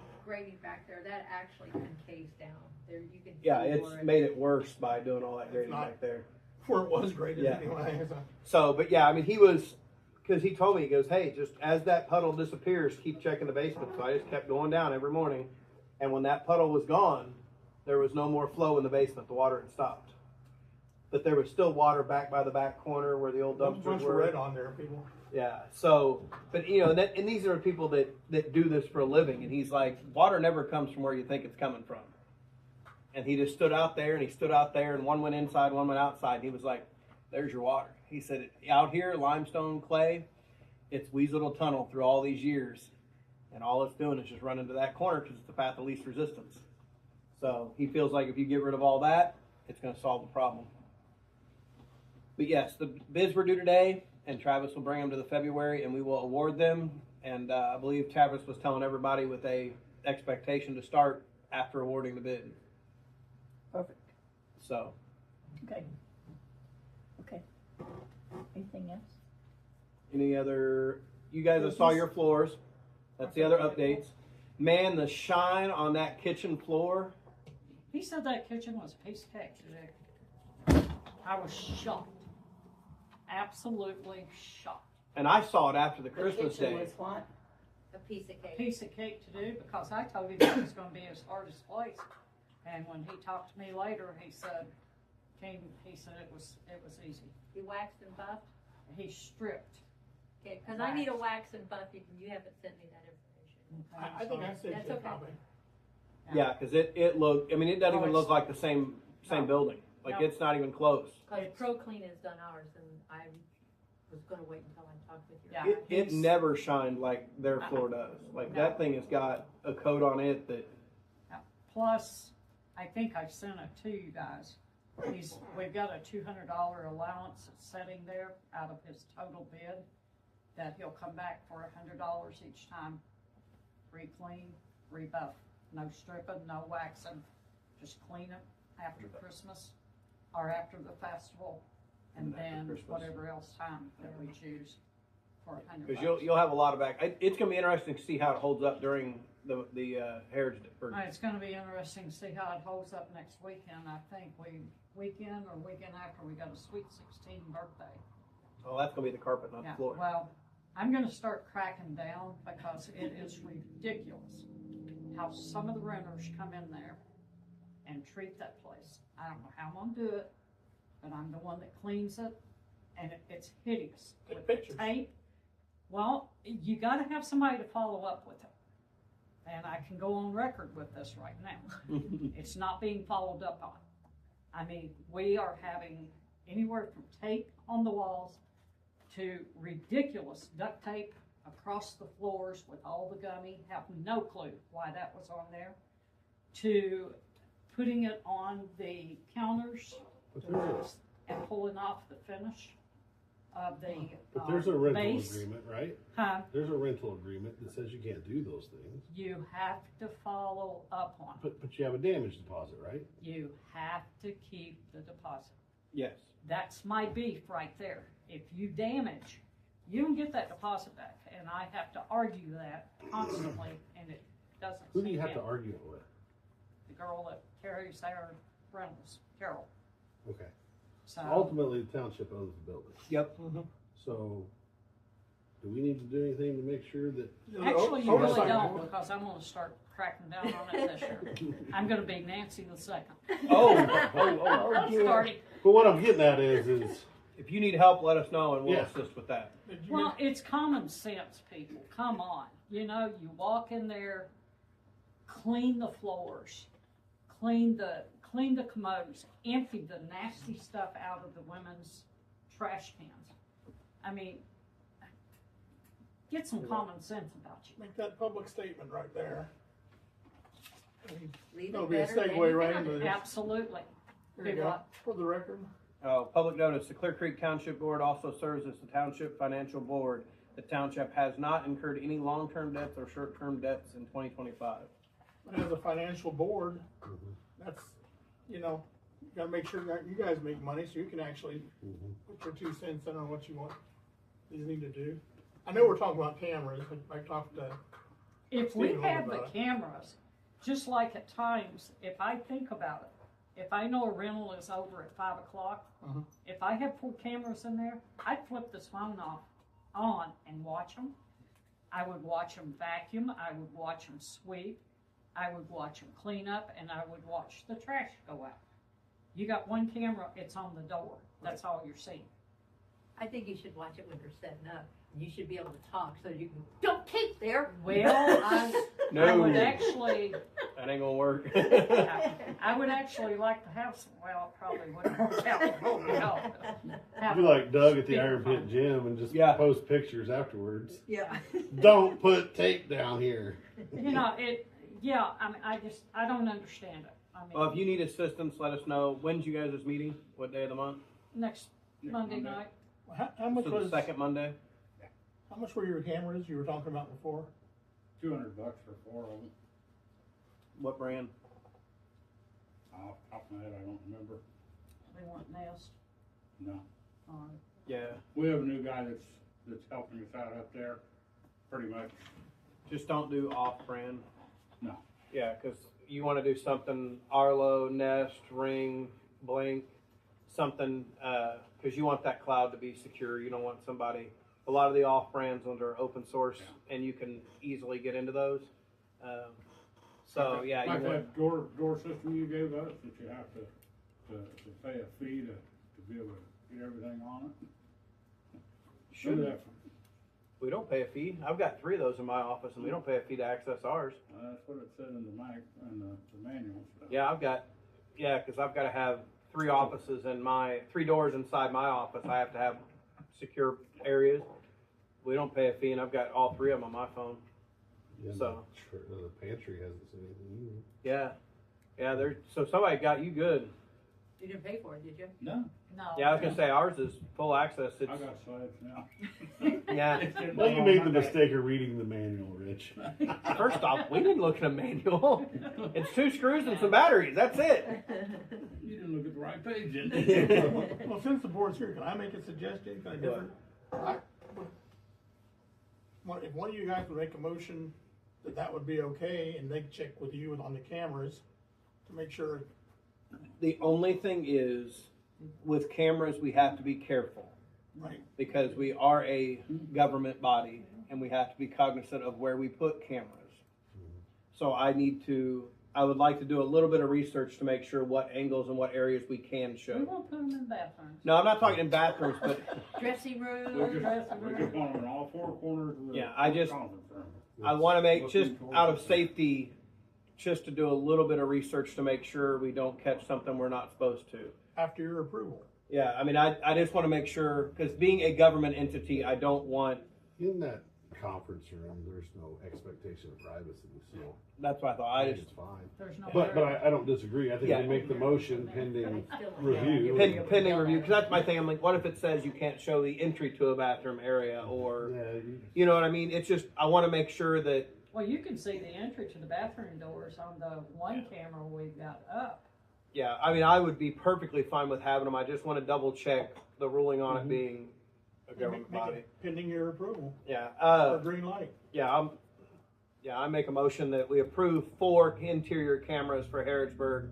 back there, that actually concaves down. There, you can. yeah, see it's more. made it worse by doing all that grading not- back there. Where it was graded Yeah. anyway. So. So, but yeah, I mean, he was, because he told me, he goes, hey, just as that puddle disappears, keep checking the basement. So I just kept going down every morning. And when that puddle was gone, there was no more flow in the basement. The water had stopped. But there was still water back by the back corner where the old There's a dumpsters bunch of were. red on there, people. Yeah. So, but you know, and these are people that do this for a living. And he's like, water never comes from where you think it's coming from. And he just stood out there and he stood out there and one went inside, one went outside. And he was like, there's your water. He said, out here, limestone, clay, it's Weaseled Tunnel through all these years. And all it's doing is just running to that corner because it's the path of least resistance. So he feels like if you get rid of all that, it's going to solve the problem. But yes, the bids were due today, and Travis will bring them to the February, and we will award them. And I believe Travis was telling everybody with a expectation to start after awarding the bid. Perfect. So, Okay. Okay. Anything else? any other? You guys have saw your floors. That's the other updates. Man, the shine on that kitchen floor. He said that kitchen was a piece of cake today. I was shocked. Absolutely shocked. And I saw it after the The Christmas kitchen day. was what? A piece of cake. Piece of cake to do because I told him it was going to be his hardest place. And when he talked to me later, he said it was easy. You waxed and buffed? He stripped. Okay, because I need a wax and buff. You haven't sent me that information. I think I said That's you okay. probably. Yeah, because it looked. I mean, it doesn't even look like the same No. building. Like No. it's not even close. Because Pro Clean has done ours, and I was going to wait until I talked with you. Yeah. It He's- never shined like their floor does. Like No. that thing has got a coat on it that. Plus, I think I sent it to you guys. we've got a $200 allowance that's sitting there out of his total bid, that he'll come back for $100 each time. Re-clean, rebuff, no stripping, no waxing, just clean it after Christmas or after the festival, and then whatever else time that we choose for $100. Because you'll have a lot of back. It's going to be interesting to see how it holds up during the Heritage Day. It's going to be interesting to see how it holds up next weekend. I think weekend after we got a Sweet 16 birthday. Oh, that's going to be the carpet, not the floor. Well, I'm going to start cracking down because it is ridiculous how some of the renters come in there and treat that place. I don't know how I'm going to do it, but I'm the one that cleans it, and it's hideous. Take With pictures. tape. Well, you got to have somebody to follow up with it. And I can go on record with this right now. It's not being followed up on. I mean, we are having anywhere from tape on the walls to ridiculous duct tape across the floors with all the gummy, have no clue why that was on there, to putting it on the counters and pulling off the finish of the But there's a rental base. agreement, right? Huh? There's a rental agreement that says you can't do those things. You have to follow up on it. But you have a damage deposit, right? You have to keep the deposit. Yes. That's my beef right there. If you damage, you don't get that deposit back, and I have to argue that constantly, and it doesn't. Who do you sink have to in. argue it with? The girl that carries our rentals, Carol. Okay. So Ultimately, the township owns the building. Yep. So, do we need to do anything to make sure that? actually, you really Oversight. don't, because I'm going to start cracking down on it this year. I'm going to be Nancy the second. Oh. Starting. But what I'm getting at is If you need help, let us know and we'll Yeah. assist with that. Did you Well, it's common sense, people. Come on. You know, you walk in there, clean the floors, clean the commodes, empty the nasty stuff out of the women's trash cans. I mean, get some common sense about you. make that public statement right there? Leave That'll it be a better than segue you right found into it. this. Absolutely. There you Do go, what? for the record. Public notice, the Clear Creek Township Board also serves as the Township Financial Board. The township has not incurred any long-term debts or short-term debts in 2025. But as a financial board, that's, you gotta make sure that you guys make money so you can actually put your 2 cents in on what you want, you need to do. I know we're talking about cameras, but I talked to, If we Stephen, have what the about it? cameras, just like at times, if I think about it, if I know a rental is over at 5 o'clock, Mhm. if I have full cameras in there, I'd flip this phone on and watch them. I would watch them vacuum, I would watch them sweep, I would watch them clean up, and I would watch the trash go out. You got one camera, it's on the door. That's all you're seeing. I think you should watch it when they're setting up. You should be able to talk so you can, don't keep there. Well, I No. would actually, That ain't gonna work. I would actually like to have some, well, it probably wouldn't work out. Have be like Doug at the speakerphone. Iron Pit Gym and just Yeah. post pictures afterwards. Yeah. Don't put tape down here. You know, I mean, I don't understand it. I mean, Well, if you need assistance, let us know. When's you guys' meeting? What day of the month? next Monday night, how much So the was, second Monday? how much were your cameras you were talking about before? $200 for 4 of them. What brand? Off the top of my head, I don't remember. they want Nest No. on. Yeah. We have a new guy that's helping us out up there, pretty much. Just don't do off-brand. No. Yeah, because you want to do something Arlo, Nest, Ring, Blink, something, because you want that cloud to be secure. You don't want somebody, a lot of the off-brands ones are open source, and you can easily get into those. So, yeah, Like you want, that door system you gave us, that you have to pay a fee to be able to get everything on it. Should have. we don't pay a fee. I've got 3 of those in my office, and we don't pay a fee to access ours. That's what it said in the the manual stuff. Yeah, because I've got to have 3 offices in 3 doors inside my office. I have to have secure areas. We don't pay a fee, and I've got all 3 of them on my phone. Yeah, So. the pantry hasn't said anything either. Yeah, so somebody got you good. You didn't pay for it, did you? No, No. Yeah, I was gonna say ours is full access. I It's, got slabs now. yeah. Well, you made the mistake of reading the manual, Rich. First off, we didn't look at a manual. It's 2 screws and some batteries. That's it. You didn't look at the right page, didn't you? Well, since the board's here, can I make a suggestion, kind of different? If one of you guys would make a motion that that would be okay, and they check with you on the cameras to make sure. The only thing is, with cameras, we have to be careful Right. because we are a government body and we have to be cognizant of where we put cameras. So I would like to do a little bit of research to make sure what angles and what areas we can We show. won't put them in bathrooms. No, I'm not talking in bathrooms, but Dressing We room. just want them in all 4 corners of the Yeah, I just- conference room. I want to make, Looking just towards out of the- safety, just to do a little bit of research to make sure we don't catch something we're not supposed to. After your approval. Yeah, I mean, I just want to make sure, because being a government entity, I don't want, In that conference room, there's no expectation of privacy, so that's what I thought. I I think just, it's fine. There's no. But I don't disagree. I think Yeah. we make the motion pending review. pending review, because that's my thing. I'm like, what if it says you can't show the entry to a bathroom area, or, Yeah, you know what I mean? It's just, I want to make sure that, Well, you can see the entry to the bathroom doors on the one camera we've got up. yeah, I mean, I would be perfectly fine with having them. I just want to double check the ruling on it Mhm. being a government Make it body. pending your approval, Yeah, or green light. I make a motion that we approve 4 interior cameras for Harrodsburg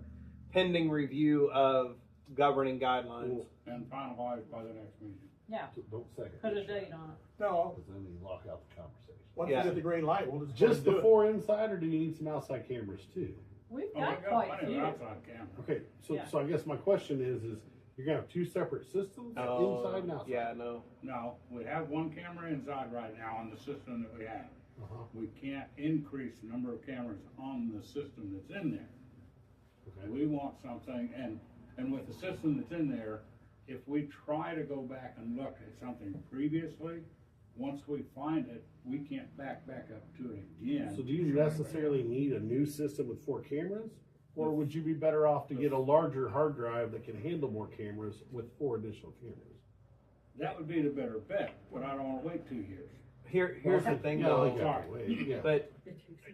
pending review of governing guidelines. And finalized by the next meeting. Yeah, don't second. put a it, date on it. No, Because then you lock out the conversation. once Yeah. we get the green light, we'll Just the do it. 4 inside, or do you need some outside cameras too? We've Oh, we got got quite a plenty few. of outside cameras. Okay, so Yeah. I guess my question is you're gonna have 2 separate systems, inside and outside? Yeah, no. No, we have 1 camera inside right now on the system that we have. Uh-huh. We can't increase the number of cameras on the system that's in there. Okay. We want something, and with the system that's in there, if we try to go back and look at something previously, once we find it, we can't back up to it again. So do you necessarily need a new system with 4 cameras? Or would you be better off to get a larger hard drive that can handle more cameras with 4 additional cameras? That would be the better bet, but I don't wanna wait 2 years. Here's the thing Yeah, though, like that way, yeah. but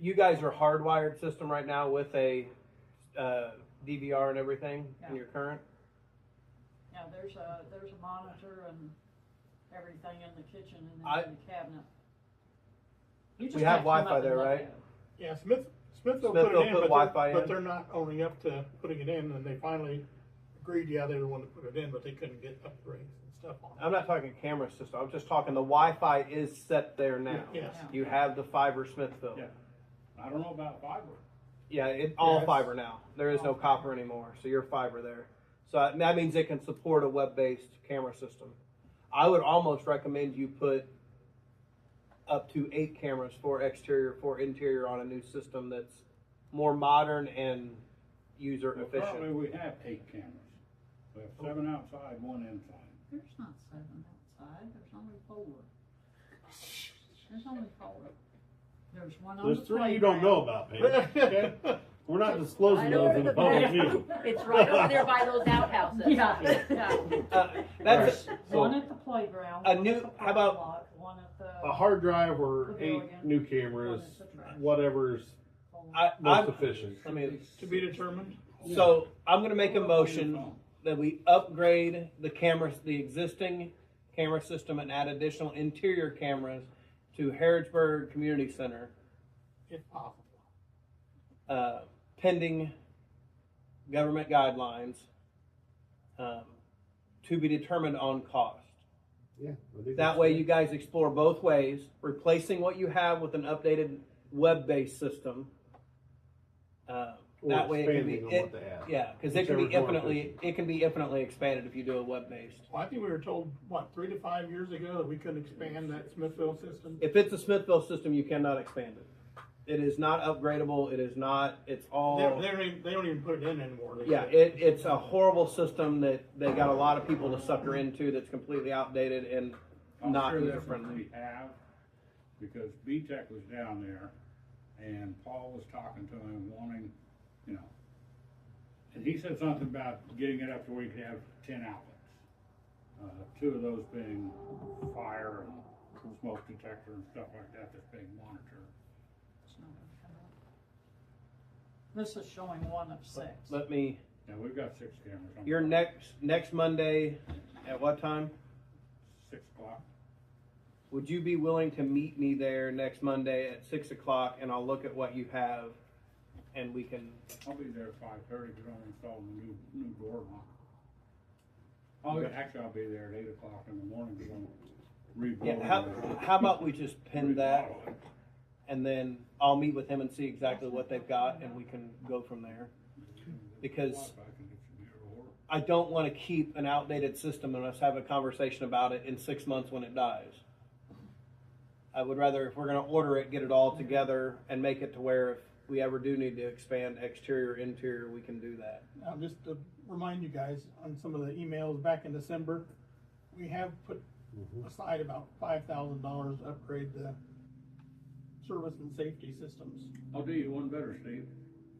you guys are hardwired system right now with a DVR and everything Yeah. in your current? Yeah, there's a monitor and everything in the kitchen and I- in the cabinet. You just We have to come Wi-Fi up and there, look right? at it. Yeah, Smithville put Smithville it in, put but Wi-Fi but in? they're not owning up to putting it in, and they finally agreed, yeah, they were the one to put it in, but they couldn't get upgrades and stuff on it. I'm not talking camera system, I'm just talking the Wi-Fi is set there now. Yes. You have the fiber Smithville. Yeah. I don't know about fiber. Yeah, it's all Yes. fiber now. There is no copper anymore, so you're fiber there. So that means it can support a web-based camera system. I would almost recommend you put up to 8 cameras, 4 exterior, 4 interior on a new system that's more modern and user Well, currently efficient. we have 8 cameras. We have 7 outside, 1 inside. There's not 7 outside, there's only 4. There's only 4. There's one on the There's 3 you don't know about, Pam. Okay? We're not disclosing I those know in the the public back. meeting. It's right over there by those outhouses. Yeah, yeah. That's One at the playground, A one new- at the how about- parking lot, one at the. A hard drive or 8 Pavilion. new cameras, One at the track. whatever's I, most I'm, efficient. I mean, To be determined. so I'm going to make a motion that we upgrade the cameras, the existing camera system, and add additional interior cameras to Harrodsburg Community Center, If possible. pending government guidelines, to be determined on cost. Yeah. I think That that's way fair. you guys explore both ways, replacing what you have with an updated web-based system. Or That way it can be, expanding on what they have. yeah, because it can be Whichever's more infinitely, efficient. it can be infinitely expanded if you do a web-based. Well, I think we were told, 3 to 5 years ago that we couldn't expand that Smithville system. If it's a Smithville system, you cannot expand it. It is not upgradable. It is not. It's all. They don't even put it in anymore. They Yeah, said. it's a horrible system that they got a lot of people to sucker into. That's completely outdated and I'm not sure user that's what friendly. we have, because B-Tech was down there, and Paul was talking to him, wanting, And he said something about getting it up to where you could have 10 outlets. 2 of those being fire and smoke detector and stuff like that that's being monitored. It's not gonna come up. This is showing 1 of 6. Let me, Yeah, we've got 6 cameras. on your fire. next Monday, at what time? 6 o'clock. Would you be willing to meet me there next Monday at 6 o'clock, and I'll look at what you have, and we can, I'll be there at 5:30 because I'm installing the new door lock. Actually, I'll be there at 8 o'clock in the morning because I'm rebuilding. yeah, how about we just pin that, and then I'll meet with him and see exactly what they've got, and we can go from there. Because I don't want to keep an outdated system and us have a conversation about it in 6 months when it dies. I would rather, if we're going to order it, get it all together and make it to where if we ever do need to expand exterior, interior, we can do that. Now, just to remind you guys, on some of the emails back in December, we have put aside about $5,000 to upgrade the service and safety systems. I'll do you one better, Steve.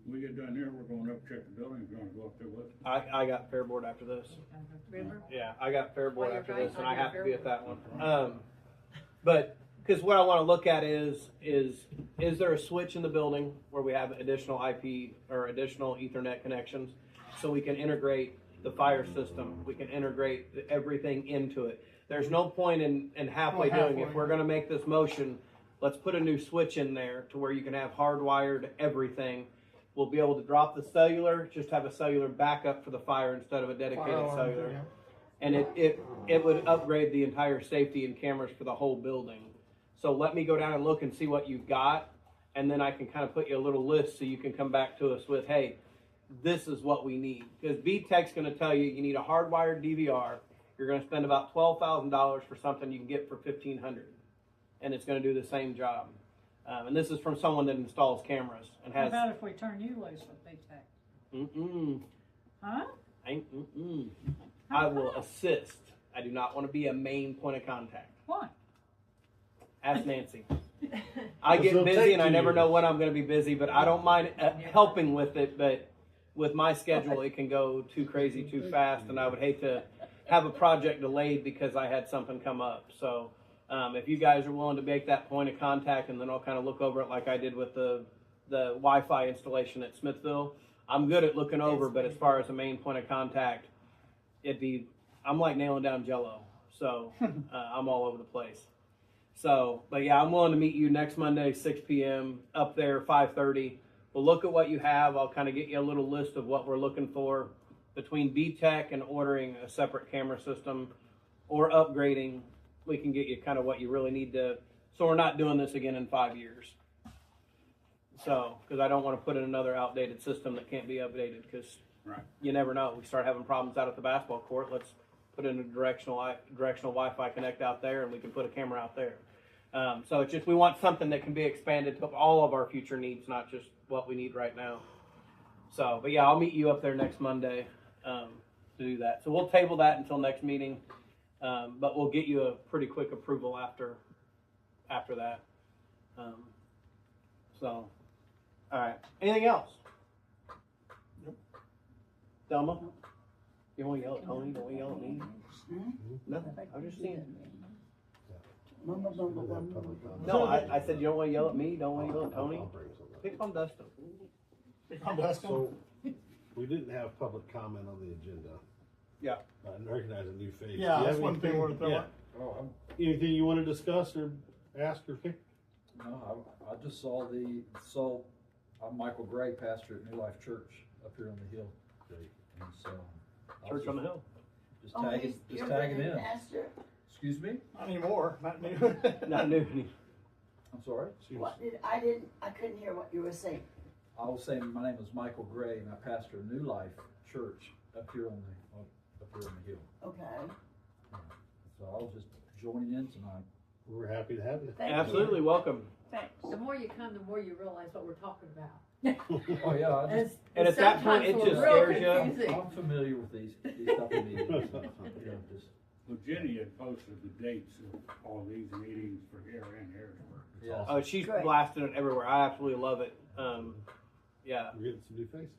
When we get done here, we're going up, check the building, if you want to go up there with us. I got Fair Board after this. Remember? Yeah, I got Fair Board While you're after driving, this, and I'll I do have to Fair be at Board. that one. But, because what I want to look at is there a switch in the building where we have additional IP or additional Ethernet connections so we can integrate the fire system, we can integrate everything into it. There's no point in halfway doing, if we're going to make this motion, let's put a new switch in there to where you can have hardwired everything. We'll be able to drop the cellular, just have a cellular backup for the fire instead of a dedicated cellular. Yeah. And it would upgrade the entire safety and cameras for the whole building. So let me go down and look and see what you've got, and then I can kind of put you a little list so you can come back to us with, hey, this is what we need. Because B-Tech's going to tell you you need a hardwired DVR. You're going to spend about $12,000 for something you can get for $1,500, and it's going to do the same job. And this is from someone that installs cameras and How has. about if we turn you loose with B-Tech? Huh? I will assist. I do not want to be a main point of contact. Why? Ask Nancy. I get It'll busy take and I 2 never know years. when I'm going to be busy, but I don't mind helping with it. But with my schedule, it can go too crazy too fast, and I would hate to have a project delayed because I had something come up. So if you guys are willing to make that point of contact, and then I'll kind of look over it like I did with the Wi-Fi installation at Smithville. I'm good at looking over, but as far as a main point of contact, I'm like nailing down Jello. So I'm all over the place. So, but yeah, I'm willing to meet you next Monday, 6 p.m. up there, 5:30. We'll look at what you have. I'll kind of get you a little list of what we're looking for between B-Tech and ordering a separate camera system or upgrading. We can get you kind of what you really need to, so we're not doing this again in 5 years. So, because I don't want to put in another outdated system that can't be updated, because you never know. We start having problems out at the basketball court. Let's put in a directional Wi-Fi connect out there, and we can put a camera out there. So it's just, we want something that can be expanded to all of our future needs, not just what we need right now. So, but yeah, I'll meet you up there next Monday to do that. So we'll table that until next meeting, but we'll get you a pretty quick approval after that. So, all right. Anything else? Thelma? You don't want to yell at Tony? Don't want to yell at me? Nothing. I'm just saying. No, I said you don't want to yell at me. Don't want to yell at Tony. Pick on Dustin. So, we didn't have public comment on the agenda. Yeah. I recognize a new face. Do Yeah, you that's have one thing I anything- wanna throw yeah. out. Oh, Anything you want to discuss or ask or pick? no, I just saw I'm Michael Gray, pastor at New Life Church up here on the hill. Great. And so. I Church was on the Hill. Just Oh, tagging, you're tagging bringing in. Pastor? Excuse me? Not anymore, not new. Not new. I'm sorry? What I couldn't hear what you were saying. I was saying my name is Michael Gray and I pastor New Life Church up here on the hill. Okay. So I was just joining in tonight. We're happy to have you. Thank Absolutely welcome. Thanks. The more you come, the more you realize what we're talking about. Oh, yeah, I just, And at that point, it sometimes just we're real scares you. confusing. I'm familiar with these type of meetings. You know, just, Well, Jenny had posted the dates of all these meetings for here and Harrisburg. It's Yeah. awesome. Oh, she's Great. blasting it everywhere. I absolutely love it. Yeah. We're getting some new faces.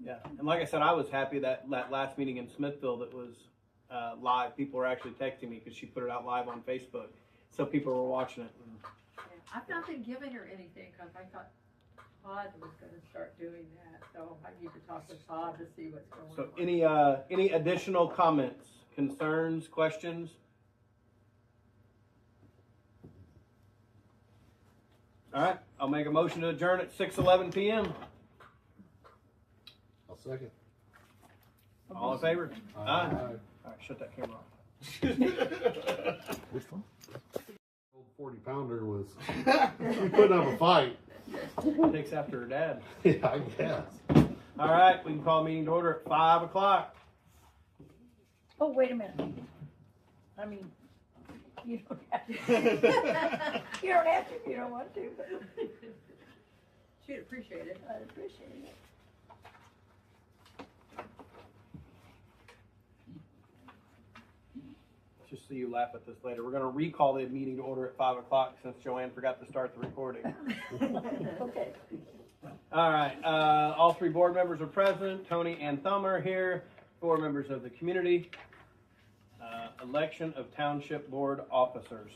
Yeah, and like I said, I was happy that last meeting in Smithville that was live. People were actually texting me because she put it out live on Facebook, so people were watching it. Yeah, I've not been giving her anything because I thought Todd was going to start doing that. So I need to talk to Todd to see what's going So on. any additional comments, concerns, questions? All right, I'll make a motion to adjourn at 6:11 p.m. I'll second. All in favor? Aye. Aye. All right, shut that camera off. Which one? Old 40-pounder was, she putting up a fight. Takes after her dad. Yeah, I guess. All right, we can call meeting to order at 5 o'clock. Oh, wait a minute. I mean, you don't have to. You don't have to if you don't want to. She'd appreciate it. I'd appreciate it. Just so you laugh at this later, we're going to recall the meeting to order at 5 o'clock since Joann forgot to start the recording. Okay. All right, all three board members are present. Tony and Thelma are here. 4 members of the community. Election of township board officers.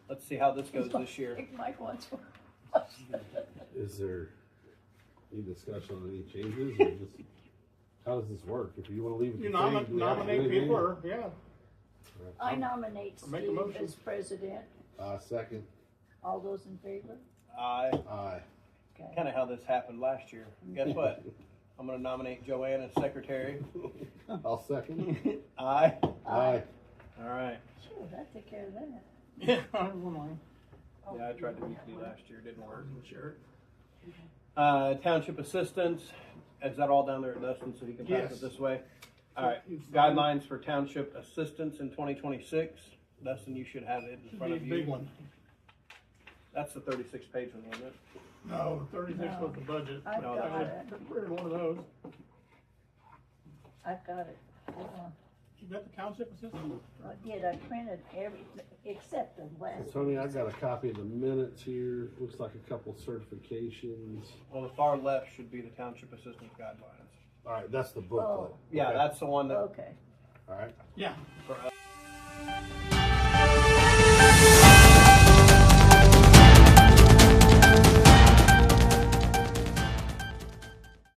Let's see how this goes this year. Mike wants one. Is there any discussion on any changes, or just, how does this work? If you wanna leave it You the same, do we have to do nominate anything? people, or, yeah. I nominate Make a Steve motion. as president. Second. All those in favor? Aye. Aye. Okay. Kind of how this happened last year. Guess what? I'm going to nominate Joann as secretary. I'll second. Aye. Aye. All right. Sure, that take care of that. Yeah, I don't mind. Yeah, I tried to meet you last year. Didn't work. Sure. Township assistants. Is that all down there at Dustin so he can pass Yes. it this way? All right. It's- Guidelines for township assistants in 2026. Dustin, you should have it in Should front be a of big you. one. That's the 36-page one, isn't it? No, 36 was the budget. I've No, got I it. prepared one of those. I've got it. Hold on. You got the township assistant? I did. I printed everything except the last. Tony, I've got a copy of the minutes here. Looks like a couple certifications. Well, the far left should be the township assistance guidelines. All right, that's the booklet. Oh. Yeah, Okay. that's the one that Okay. All right. Yeah. for us.